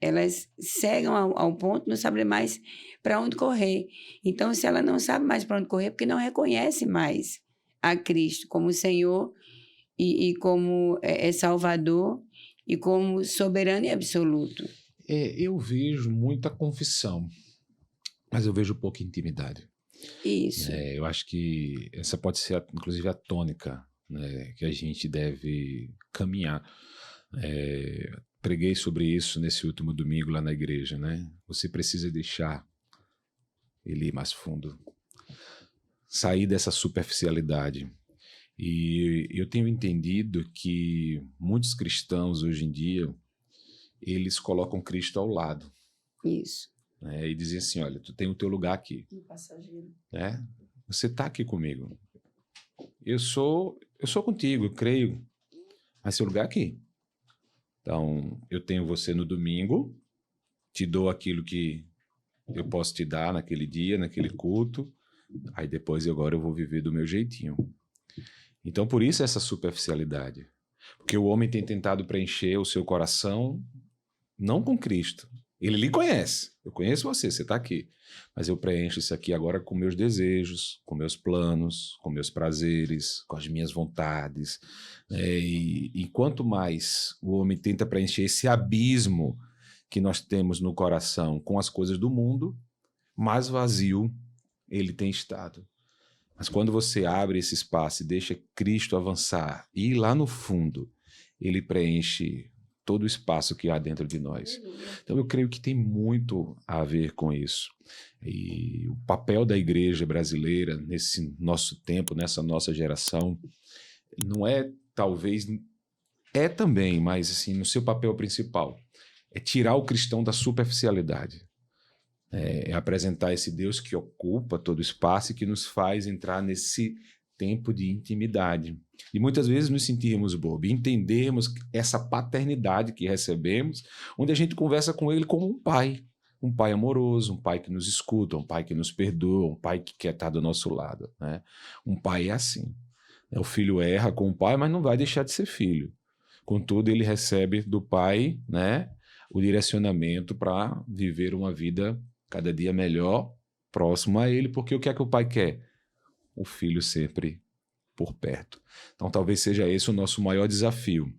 elas cegam ao ponto de não saber mais para onde correr. Então, se ela não sabe mais para onde correr, é porque não reconhece mais a Cristo como Senhor e como Salvador e como soberano e absoluto. Eu vejo muita confissão, mas eu vejo pouca intimidade. Isso. Eu acho que essa pode ser, inclusive, a tônica, né, que a gente deve caminhar. Preguei sobre isso nesse último domingo lá na igreja, né? Você precisa deixar ele ir mais fundo, sair dessa superficialidade. E eu tenho entendido que muitos cristãos hoje em dia eles colocam Cristo ao lado. Isso. Né? E dizem assim, olha, tu tem o teu lugar aqui. Um passageiro. Né? Você está aqui comigo. Eu sou contigo, eu creio. Mas seu lugar é aqui. Então, eu tenho você no domingo, te dou aquilo que eu posso te dar naquele dia, naquele culto, aí depois agora eu vou viver do meu jeitinho. Então, por isso essa superficialidade. Porque o homem tem tentado preencher o seu coração não com Cristo. Ele lhe conhece. Eu conheço você está aqui. Mas eu preencho isso aqui agora com meus desejos, com meus planos, com meus prazeres, com as minhas vontades. E quanto mais o homem tenta preencher esse abismo que nós temos no coração com as coisas do mundo, mais vazio ele tem estado. Mas quando você abre esse espaço e deixa Cristo avançar e ir lá no fundo, ele preenche todo o espaço que há dentro de nós. Então eu creio que tem muito a ver com isso. E o papel da igreja brasileira nesse nosso tempo, nessa nossa geração, não é talvez... É também, mas assim, no seu papel principal, é tirar o cristão da superficialidade. É apresentar esse Deus que ocupa todo o espaço e que nos faz entrar nesse tempo de intimidade. E muitas vezes nos sentirmos bobos, entendermos essa paternidade que recebemos, onde a gente conversa com ele como um pai amoroso, um pai que nos escuta, um pai que nos perdoa, um pai que quer estar do nosso lado, né? Um pai é assim. O filho erra com o pai, mas não vai deixar de ser filho. Contudo, ele recebe do pai, né, o direcionamento para viver uma vida cada dia melhor, próximo a ele, porque o que é que o pai quer? O filho sempre por perto. Então, talvez seja esse o nosso maior desafio,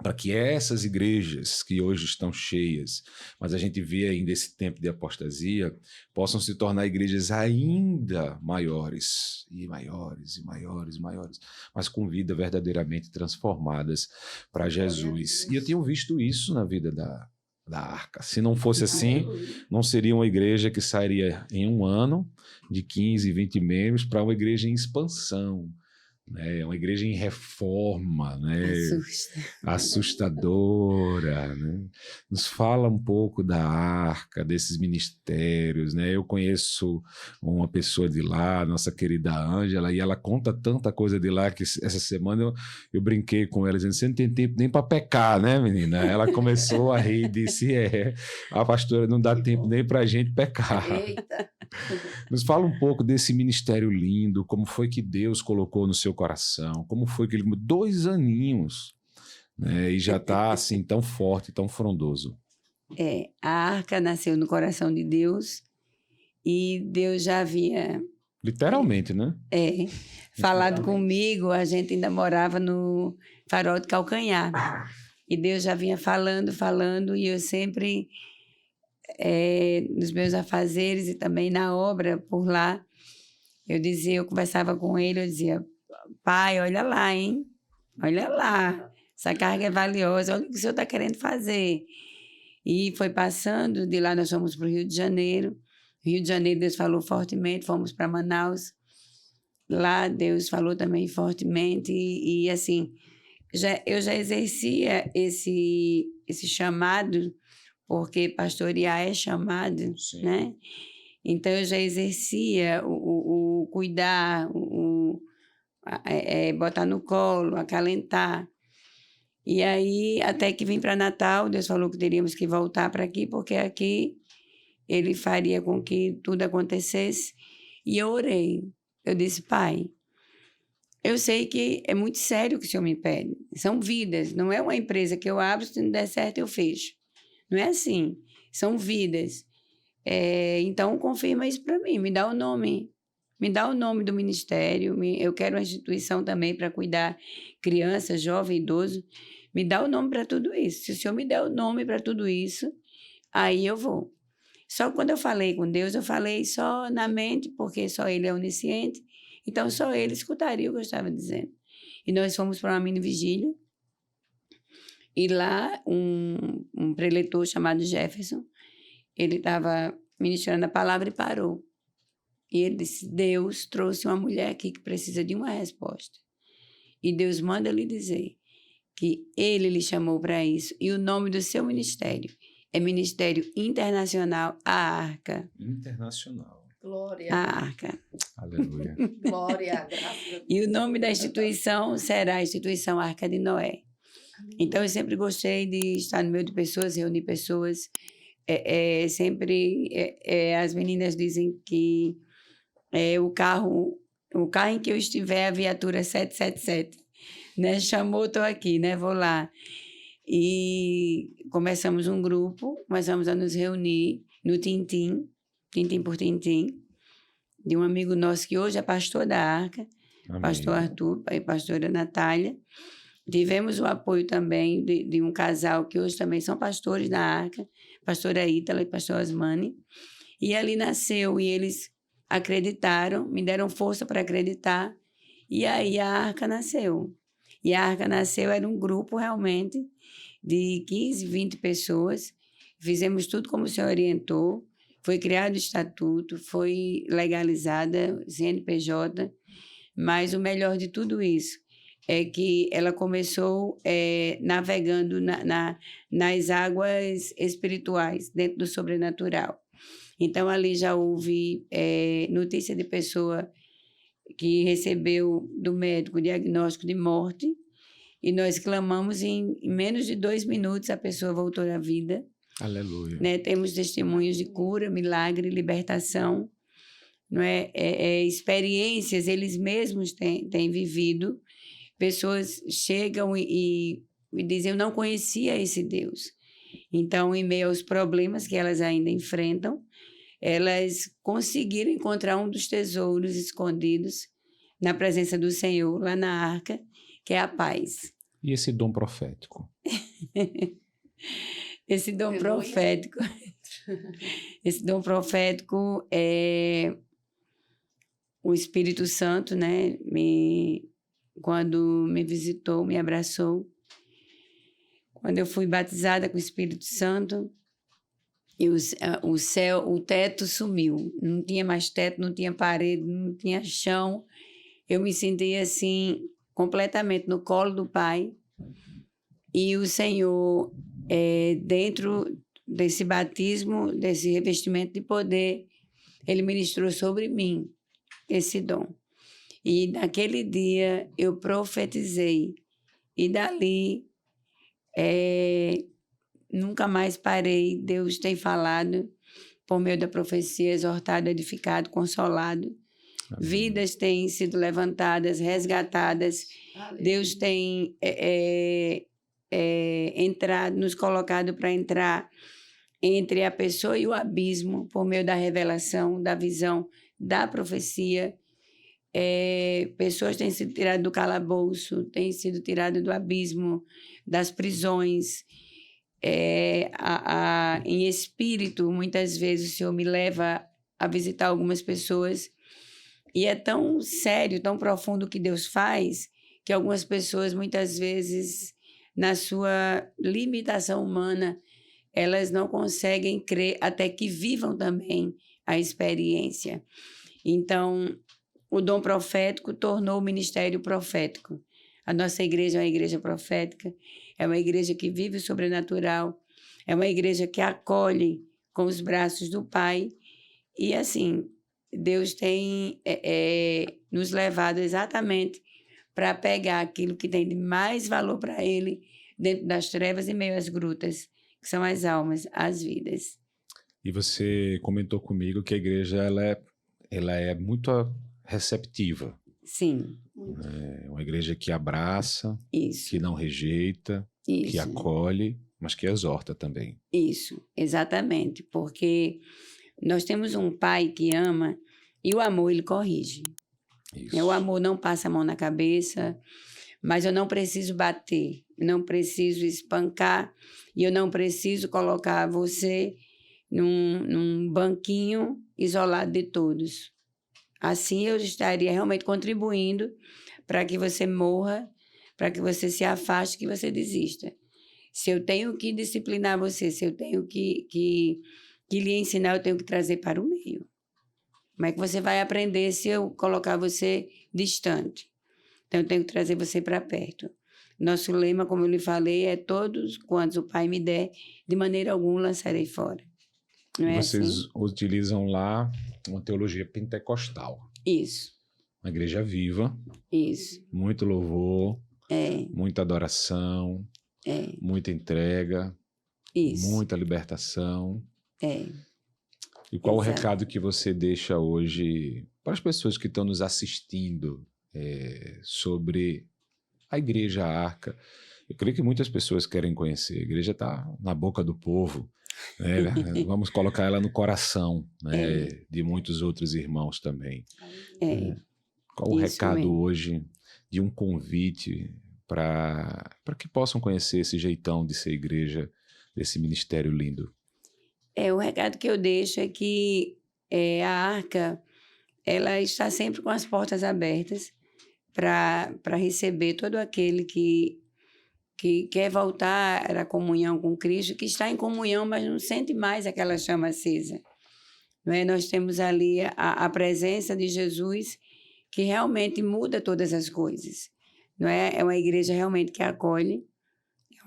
para que essas igrejas que hoje estão cheias, mas a gente vê ainda esse tempo de apostasia, possam se tornar igrejas ainda maiores, e maiores, e maiores, e maiores, mas com vida verdadeiramente transformadas para Jesus. E eu tenho visto isso na vida da Arca. Se não fosse assim, não seria uma igreja que sairia em um ano de 15, 20 membros para uma igreja em expansão, né? Uma igreja em reforma, né? Assustadora, né? Nos fala um pouco da Arca, desses ministérios, né? Eu conheço uma pessoa de lá, nossa querida Ângela, e ela conta tanta coisa de lá que essa semana eu brinquei com ela, dizendo, você não tem tempo nem para pecar, né, menina? Ela começou a rir e disse, a pastora não dá tempo nem para a gente pecar. Eita! Nos fala um pouco desse ministério lindo, como foi que Deus colocou no seu coração, como foi que ele... 2 aninhos, né, e já está assim tão forte, tão frondoso. A Arca nasceu no coração de Deus e Deus já havia... Literalmente, né? Falado comigo, a gente ainda morava no Farol de Calcanhar. E Deus já vinha falando, e eu sempre... nos meus afazeres e também na obra por lá, eu conversava com ele, eu dizia, pai, olha lá, hein? Olha lá, essa carga é valiosa, olha o que o senhor está querendo fazer. E foi passando, de lá nós fomos para o Rio de Janeiro. Rio de Janeiro Deus falou fortemente, fomos para Manaus. Lá Deus falou também fortemente e assim, eu já exercia esse chamado, porque pastorear é chamado, sim, né? Então, eu já exercia o cuidar, botar no colo, acalentar. E aí, até que vim para Natal, Deus falou que teríamos que voltar para aqui, porque aqui ele faria com que tudo acontecesse. E eu orei. Eu disse, pai, eu sei que é muito sério o que o senhor me pede. São vidas, não é uma empresa que eu abro, se não der certo eu fecho. Não é assim, são vidas. Então, confirma isso para mim, me dá o nome do ministério, eu quero uma instituição também para cuidar criança, jovem, idoso, me dá o nome para tudo isso. Se o senhor me der o nome para tudo isso, aí eu vou. Só que quando eu falei com Deus, eu falei só na mente, porque só Ele é onisciente, então só Ele escutaria o que eu estava dizendo. E nós fomos para uma mini vigília, e lá, um preletor chamado Jefferson, ele estava ministrando a palavra e parou. E ele disse, Deus trouxe uma mulher aqui que precisa de uma resposta. E Deus manda lhe dizer que Ele lhe chamou para isso. E o nome do seu ministério é Ministério Internacional A Arca. Internacional. Glória. A Arca. Aleluia. Glória, graças a Deus. E o nome da instituição será a Instituição Arca de Noé. Então, eu sempre gostei de estar no meio de pessoas, reunir pessoas. As meninas dizem que o carro em que eu estiver é a viatura 777. Né? Chamou, estou aqui, né? Vou lá. E começamos um grupo, começamos a nos reunir no Tintim por Tintim, de um amigo nosso que hoje é pastor da Arca, amém, pastor Arthur e pastora Natália. Tivemos o apoio também de um casal que hoje também são pastores da Arca, pastora Ítala e pastor Osmani. E ali nasceu, e eles acreditaram, me deram força para acreditar, e aí a Arca nasceu. E a Arca nasceu, era um grupo realmente de 15, 20 pessoas, fizemos tudo como o senhor orientou, foi criado o estatuto, foi legalizada CNPJ, mas o melhor de tudo isso é que ela começou navegando nas águas espirituais, dentro do sobrenatural. Então, ali já houve notícia de pessoa que recebeu do médico o diagnóstico de morte, e nós clamamos em menos de 2 minutos a pessoa voltou à vida. Aleluia. Né? Temos testemunhos de cura, milagre, libertação, não é? Experiências, eles mesmos têm vivido. Pessoas chegam e dizem, eu não conhecia esse Deus. Então, em meio aos problemas que elas ainda enfrentam, elas conseguiram encontrar um dos tesouros escondidos na presença do Senhor, lá na Arca, que é a paz. E esse dom profético? Esse dom profético... Esse dom profético é o Espírito Santo, né? Quando me visitou, me abraçou. Quando eu fui batizada com o Espírito Santo, e o teto sumiu. Não tinha mais teto, não tinha parede, não tinha chão. Eu me senti assim, completamente no colo do Pai. E o Senhor, dentro desse batismo, desse revestimento de poder, Ele ministrou sobre mim esse dom. E naquele dia eu profetizei. E dali, nunca mais parei. Deus tem falado por meio da profecia, exortado, edificado, consolado. Amém. Vidas têm sido levantadas, resgatadas. Aleluia. Deus tem entrado, nos colocado para entrar entre a pessoa e o abismo, por meio da revelação, da visão, da profecia. Pessoas têm sido tiradas do calabouço, têm sido tiradas do abismo, das prisões. Em espírito, muitas vezes o Senhor me leva a visitar algumas pessoas, e é tão sério, tão profundo o que Deus faz, que algumas pessoas, muitas vezes, na sua limitação humana, elas não conseguem crer até que vivam também a experiência. Então, o dom profético tornou o ministério profético. A nossa igreja é uma igreja profética, é uma igreja que vive o sobrenatural, é uma igreja que acolhe com os braços do Pai. E, assim, Deus tem nos levado exatamente para pegar aquilo que tem de mais valor para Ele dentro das trevas e meio às grutas, que são as almas, as vidas. E você comentou comigo que a igreja ela é muito receptiva. Sim. É uma igreja que abraça, isso, que não rejeita, isso, que acolhe, mas que exorta também. Isso, exatamente, porque nós temos um Pai que ama e o amor, ele corrige. Isso. O amor não passa a mão na cabeça, mas eu não preciso bater, não preciso espancar, e eu não preciso colocar você num banquinho isolado de todos. Assim eu estaria realmente contribuindo para que você morra, para que você se afaste, que você desista. Se eu tenho que disciplinar você, se eu tenho que lhe ensinar, eu tenho que trazer para o meio. Como é que você vai aprender se eu colocar você distante? Então, eu tenho que trazer você para perto. Nosso lema, como eu lhe falei, é todos quantos o Pai me der, de maneira alguma lançarei fora. Não é Vocês assim? utilizam lá uma teologia pentecostal. Isso. Uma igreja viva. Isso. Muito louvor. Muita adoração. Muita entrega. Isso. Muita libertação. E qual Exato. o recado que você deixa hoje para as pessoas que estão nos assistindo sobre a Igreja Arca? Eu creio que muitas pessoas querem conhecer. A igreja está na boca do povo. Né? Vamos colocar ela no coração, né? De muitos outros irmãos também. Qual o recado mesmo. hoje de um convite para que possam conhecer esse jeitão de ser igreja, desse ministério lindo? O recado que eu deixo é que a Arca ela está sempre com as portas abertas para receber todo aquele que quer voltar à comunhão com Cristo, que está em comunhão, mas não sente mais aquela chama acesa. Não é? Nós temos ali a presença de Jesus, que realmente muda todas as coisas. Não é? É uma igreja realmente que acolhe,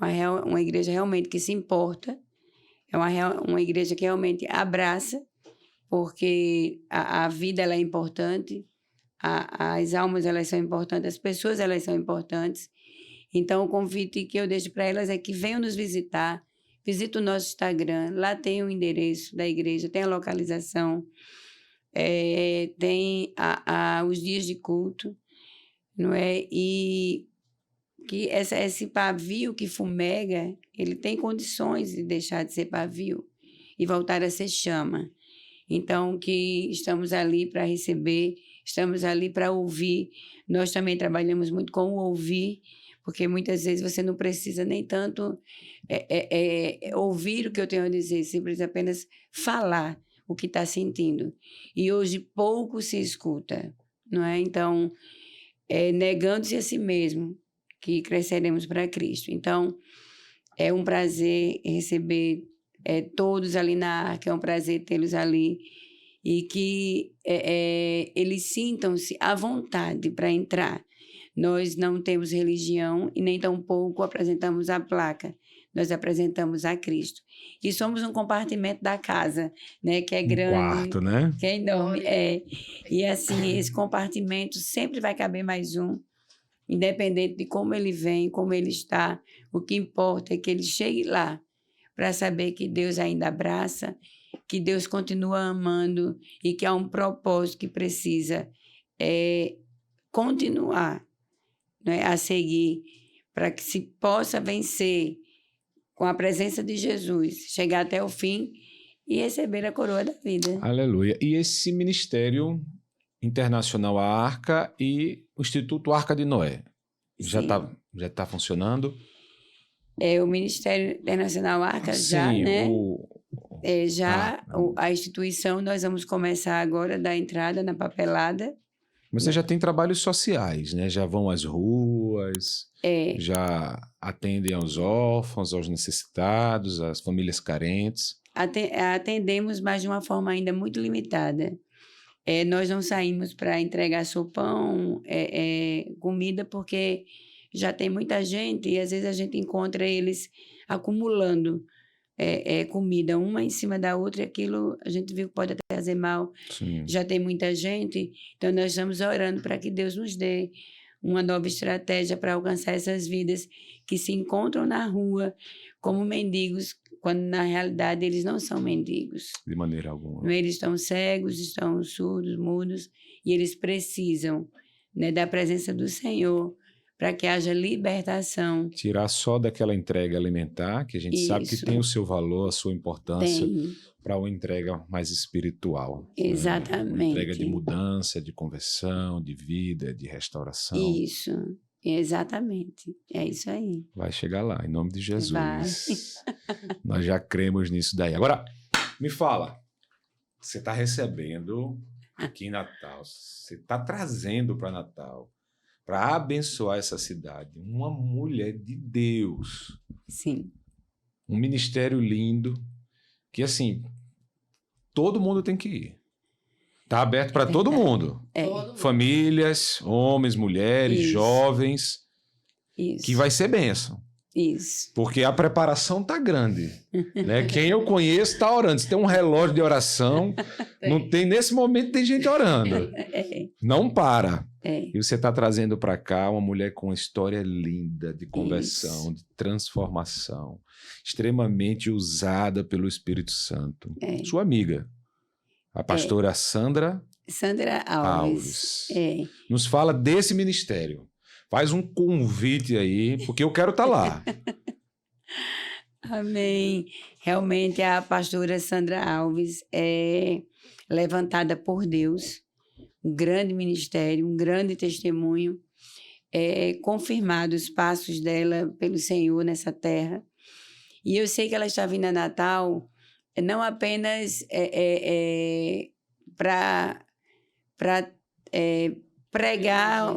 é uma igreja realmente que se importa, é uma igreja que realmente abraça, porque a vida ela é importante, as almas elas são importantes, as pessoas elas são importantes. Então, o convite que eu deixo para elas é que venham nos visitar, visite o nosso Instagram, lá tem o endereço da igreja, tem a localização, tem os dias de culto, não é? E que esse pavio que fumega, ele tem condições de deixar de ser pavio e voltar a ser chama. Então, que estamos ali para receber, estamos ali para ouvir. Nós também trabalhamos muito com o ouvir, porque muitas vezes você não precisa nem tanto ouvir o que eu tenho a dizer, você precisa apenas falar o que está sentindo. E hoje pouco se escuta, não é? Então, negando-se a si mesmo, que cresceremos para Cristo. Então, é um prazer receber todos ali na Arca, é um prazer tê-los ali, e que eles sintam-se à vontade para entrar. Nós não temos religião e nem tampouco apresentamos a placa. Nós apresentamos a Cristo. E somos um compartimento da casa, né? Que é grande. Quarto, né? Que é enorme. E assim, esse compartimento sempre vai caber mais um, independente de como ele vem, como ele está. O que importa é que ele chegue lá para saber que Deus ainda abraça, que Deus continua amando e que há um propósito que precisa continuar, né, a seguir, para que se possa vencer com a presença de Jesus, chegar até o fim e receber a coroa da vida. Aleluia. E esse Ministério Internacional A Arca e o Instituto Arca de Noé, já tá funcionando? O Ministério Internacional Arca já, né? A instituição, nós vamos começar agora a dar entrada na papelada. Você já tem trabalhos sociais, né? Já vão às ruas, já atendem aos órfãos, aos necessitados, às famílias carentes. Atendemos, mas de uma forma ainda muito limitada. Nós não saímos para entregar sopão, comida, porque já tem muita gente e às vezes a gente encontra eles acumulando comida uma em cima da outra, e aquilo a gente viu que pode até fazer mal. Sim. Já tem muita gente, então nós estamos orando para que Deus nos dê uma nova estratégia para alcançar essas vidas que se encontram na rua como mendigos, quando na realidade eles não são mendigos. De maneira alguma. Eles estão cegos, estão surdos, mudos, e eles precisam, né, da presença do Senhor para que haja libertação. Tirar só daquela entrega alimentar, que a gente sabe que tem o seu valor, a sua importância, para uma entrega mais espiritual. Exatamente. Né? Uma entrega de mudança, de conversão, de vida, de restauração. Isso, exatamente. É isso aí. Vai chegar lá, em nome de Jesus. Nós já cremos nisso daí. Agora, me fala, você está recebendo aqui em Natal, você está trazendo para Natal, para abençoar essa cidade, uma mulher de Deus. Sim. Um ministério lindo, que assim, todo mundo tem que ir. Está aberto para todo mundo. Famílias, homens, mulheres, jovens. Isso. Que vai ser bênção. Isso. Porque a preparação tá grande. Né? Quem eu conheço está orando. Se tem um relógio de oração, nesse momento tem gente orando. Não para. E você está trazendo para cá uma mulher com uma história linda de conversão, de transformação, extremamente usada pelo Espírito Santo. Sua amiga, a pastora Sandra Alves. Nos fala desse ministério. Faz um convite aí, porque eu quero estar lá. Amém. Realmente a pastora Sandra Alves é levantada por Deus, um grande ministério, um grande testemunho, confirmado os passos dela pelo Senhor nessa terra. E eu sei que ela está vindo a Natal não apenas para para pregar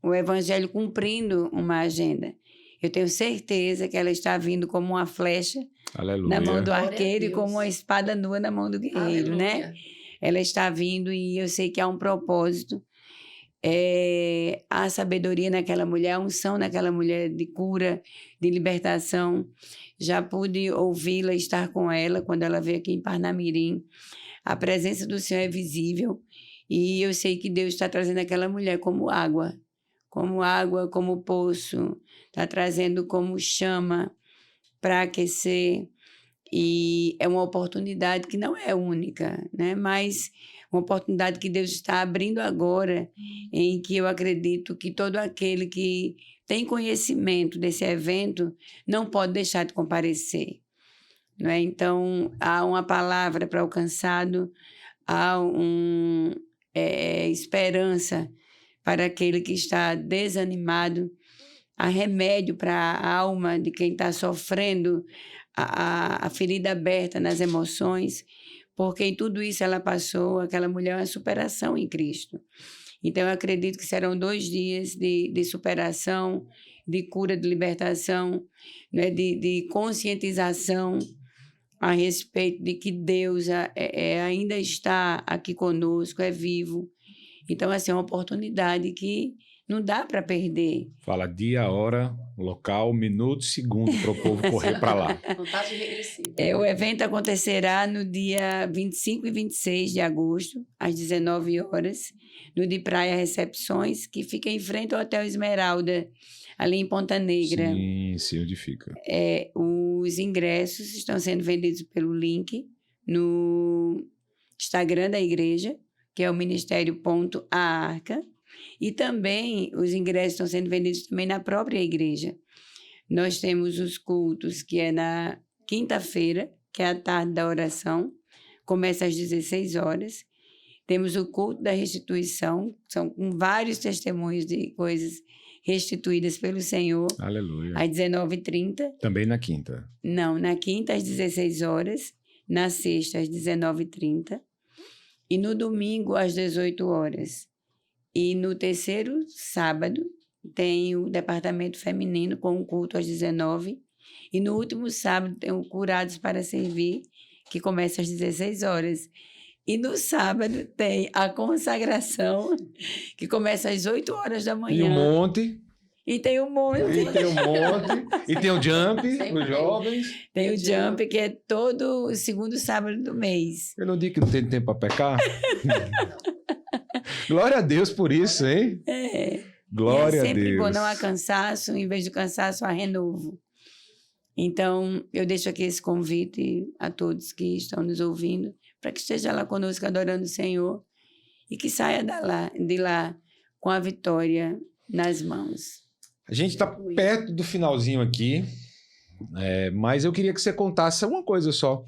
o evangelho cumprindo uma agenda. Eu tenho certeza que ela está vindo como uma flecha Aleluia. na mão do Glória a arqueiro e Deus. como uma espada nua na mão do guerreiro, né? Aleluia. Ela está vindo e eu sei que há um propósito. Há sabedoria naquela mulher, a unção naquela mulher de cura, de libertação. Já pude ouvi-la, estar com ela quando ela veio aqui em Parnamirim. A presença do Senhor é visível e eu sei que Deus está trazendo aquela mulher como água, como poço, está trazendo como chama para aquecer. E é uma oportunidade que não é única, né? Mas uma oportunidade que Deus está abrindo agora, em que eu acredito que todo aquele que tem conhecimento desse evento não pode deixar de comparecer, não é? Então, há uma palavra para o cansado, há esperança para aquele que está desanimado, há remédio para a alma de quem está sofrendo a ferida aberta nas emoções, porque em tudo isso ela passou, aquela mulher, uma superação em Cristo. Então, eu acredito que serão 2 dias de superação, de cura, de libertação, né, de conscientização a respeito de que Deus ainda está aqui conosco, é vivo. Então, assim, é uma oportunidade que não dá para perder. Fala dia, hora, local, minuto, segundo para o povo correr para lá. Contagem regressiva. O evento acontecerá no dia 25 e 26 de agosto, às 19 horas, no de Praia Recepções, que fica em frente ao Hotel Esmeralda, ali em Ponta Negra. Sim, onde fica? Os ingressos estão sendo vendidos pelo link no Instagram da igreja, que é o ministério.aarca. E também os ingressos estão sendo vendidos também na própria igreja. Nós temos os cultos, que é na quinta-feira, que é a tarde da oração, começa às 16 horas. Temos o culto da restituição, são com vários testemunhos de coisas restituídas pelo Senhor. Aleluia. Às 19h30. Também na quinta? Não, na quinta às 16 horas, na sexta às 19h30 e no domingo às 18 horas. E no terceiro sábado tem o departamento feminino com o culto às 19h. E no último sábado tem o Curados para Servir, que começa às 16 horas. E no sábado tem a consagração, que começa às 8 horas da manhã. E um monte. E tem um monte. E tem um monte. E tem o jump, os jovens. Tem o jump, que é todo o segundo sábado do mês. Eu não digo que não tem tempo para pecar. Glória a Deus por isso, hein? Glória a Deus. É sempre bom, não há cansaço, em vez de cansaço, há renovo. Então, eu deixo aqui esse convite a todos que estão nos ouvindo, para que esteja lá conosco adorando o Senhor e que saia de lá com a vitória nas mãos. A gente está perto do finalzinho aqui, mas eu queria que você contasse uma coisa só.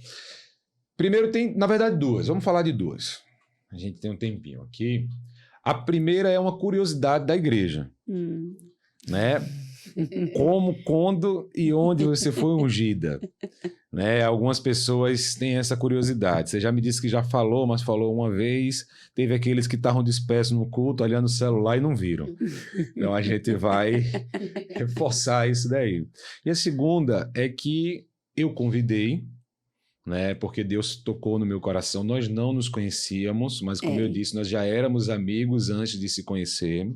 Primeiro tem, na verdade, 2. Vamos falar de 2. A gente tem um tempinho aqui. A primeira é uma curiosidade da igreja, né? Como, quando e onde você foi ungida, né? Algumas pessoas têm essa curiosidade. Você já me disse que já falou, mas falou uma vez. Teve aqueles que estavam dispersos no culto, olhando o celular e não viram. Então a gente vai reforçar isso daí. E a segunda é que eu convidei, né? Porque Deus tocou no meu coração. Nós não nos conhecíamos, mas como eu disse, nós já éramos amigos antes de se conhecer.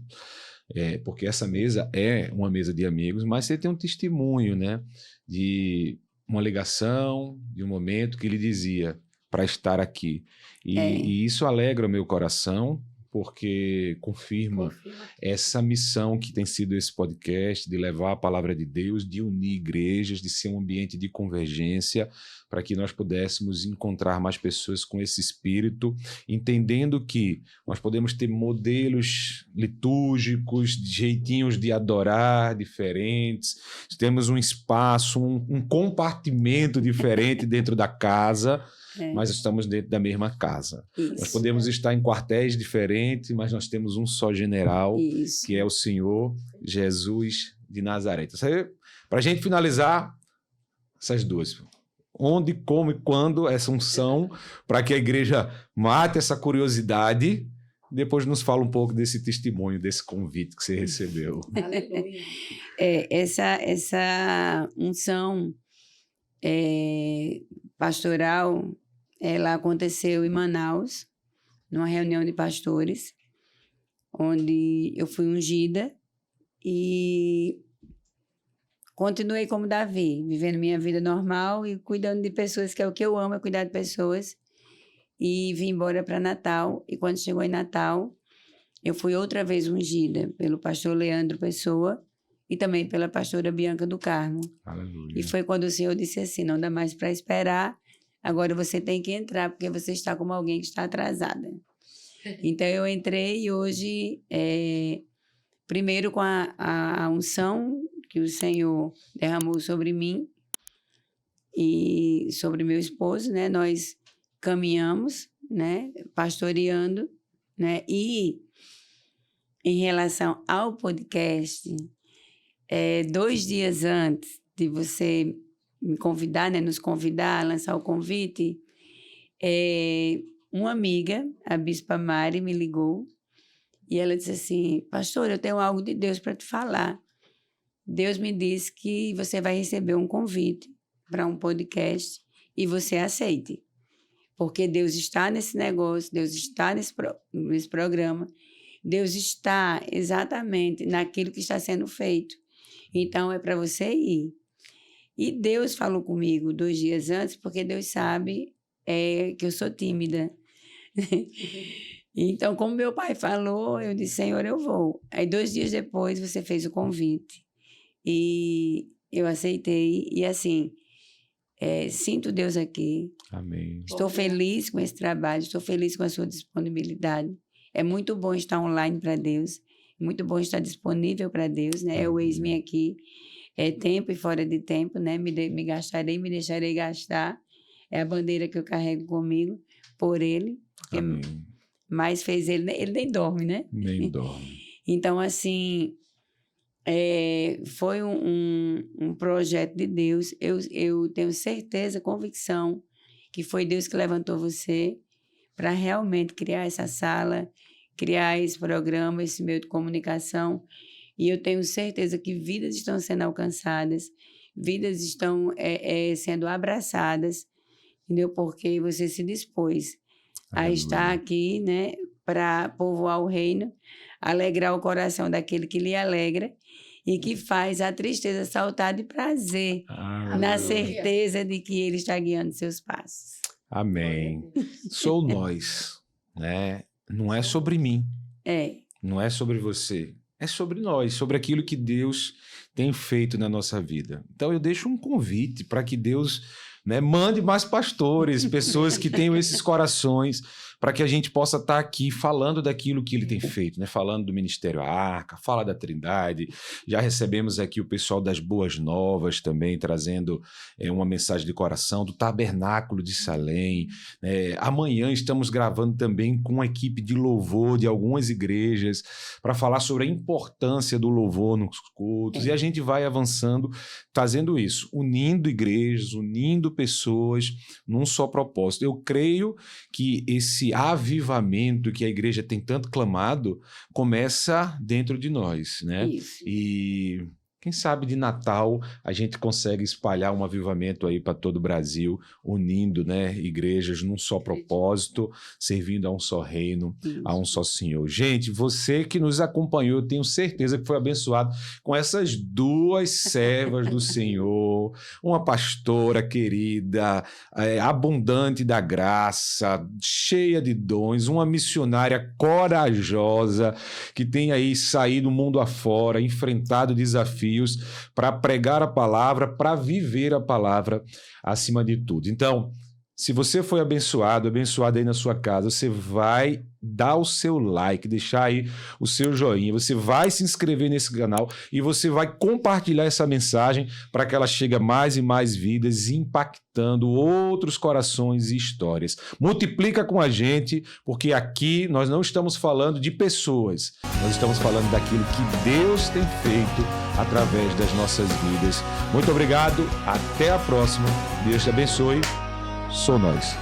Porque essa mesa é uma mesa de amigos, mas você tem um testemunho, né? De uma ligação, de um momento que ele dizia para estar aqui. E isso alegra o meu coração, porque confirma essa missão que tem sido esse podcast, de levar a palavra de Deus, de unir igrejas, de ser um ambiente de convergência, para que nós pudéssemos encontrar mais pessoas com esse espírito, entendendo que nós podemos ter modelos litúrgicos, jeitinhos de adorar diferentes, temos um espaço, um compartimento diferente dentro da casa, mas estamos dentro da mesma casa. Isso. Nós podemos estar em quartéis diferentes, mas nós temos um só general, que é o Senhor Jesus de Nazaré. Para a gente finalizar, essas 2. onde, como e quando essa unção, para que a igreja mate essa curiosidade. Depois nos fala um pouco desse testemunho, desse convite que você recebeu. Aleluia. Essa unção pastoral, ela aconteceu em Manaus, numa reunião de pastores, onde eu fui ungida e continuei como Davi, vivendo minha vida normal e cuidando de pessoas, que é o que eu amo, é cuidar de pessoas. E vim embora para Natal. E quando chegou em Natal, eu fui outra vez ungida pelo pastor Leandro Pessoa e também pela pastora Bianca do Carmo. Aleluia. E foi quando o Senhor disse assim, não dá mais para esperar, agora você tem que entrar, porque você está como alguém que está atrasada. Então eu entrei e hoje, primeiro com a unção que o Senhor derramou sobre mim e sobre meu esposo, né? Nós caminhamos, né? Pastoreando, né? E em relação ao podcast, 2 dias antes de você me convidar, né? Nos convidar, lançar o convite, uma amiga, a Bispa Mari, me ligou e ela disse assim, pastor, eu tenho algo de Deus para te falar. Deus me disse que você vai receber um convite para um podcast e você aceite. Porque Deus está nesse negócio, Deus está nesse programa, Deus está exatamente naquilo que está sendo feito. Então, é para você ir. E Deus falou comigo 2 dias antes, porque Deus sabe que eu sou tímida. Então, como meu pai falou, eu disse, Senhor, eu vou. Aí 2 dias depois, você fez o convite. E eu aceitei. E assim, sinto Deus aqui. Amém. Estou feliz com esse trabalho, estou feliz com a sua disponibilidade. É muito bom estar online para Deus, muito bom estar disponível para Deus, né? É o eis-me aqui, tempo e fora de tempo, né? Me gastarei, me deixarei gastar. É a bandeira que eu carrego comigo, por Ele, porque Amém. mais fez Ele nem dorme, né? Nem dorme. Então, assim, foi um projeto de Deus. Eu tenho certeza, convicção, que foi Deus que levantou você para realmente criar essa sala, criar esse programa, esse meio de comunicação. E eu tenho certeza que vidas estão sendo alcançadas, vidas estão sendo abraçadas, entendeu? Porque você se dispôs a estar aqui, né, para povoar o reino, alegrar o coração daquele que lhe alegra e que faz a tristeza saltar de prazer, na certeza de que Ele está guiando seus passos. Amém. Sou nós, né? Não é sobre mim, não é sobre você, é sobre nós, sobre aquilo que Deus tem feito na nossa vida. Então eu deixo um convite para que Deus, né, mande mais pastores, pessoas que tenham esses corações, para que a gente possa estar aqui falando daquilo que Ele tem feito, né? Falando do Ministério Arca, fala da Trindade. Já recebemos aqui o pessoal das Boas Novas também, trazendo uma mensagem de coração, do Tabernáculo de Salém. Amanhã estamos gravando também com uma equipe de louvor de algumas igrejas para falar sobre a importância do louvor nos cultos. E a gente vai avançando, fazendo isso, unindo igrejas, unindo pessoas num só propósito. Eu creio que esse avivamento que a igreja tem tanto clamado começa dentro de nós, né? Isso. E quem sabe de Natal a gente consegue espalhar um avivamento aí para todo o Brasil, unindo, né, igrejas num só propósito, servindo a um só reino, a um só Senhor. Gente, você que nos acompanhou, eu tenho certeza que foi abençoado com essas 2 servas do Senhor, uma pastora querida, abundante da graça, cheia de dons, uma missionária corajosa que tem aí saído mundo afora, enfrentado desafios para pregar a palavra, para viver a palavra acima de tudo. Então, Se você foi abençoado aí na sua casa, você vai dar o seu like, deixar aí o seu joinha, você vai se inscrever nesse canal e você vai compartilhar essa mensagem para que ela chegue a mais e mais vidas, impactando outros corações e histórias. Multiplica com a gente, porque aqui nós não estamos falando de pessoas, nós estamos falando daquilo que Deus tem feito através das nossas vidas. Muito obrigado, até a próxima. Deus te abençoe. Sou nós.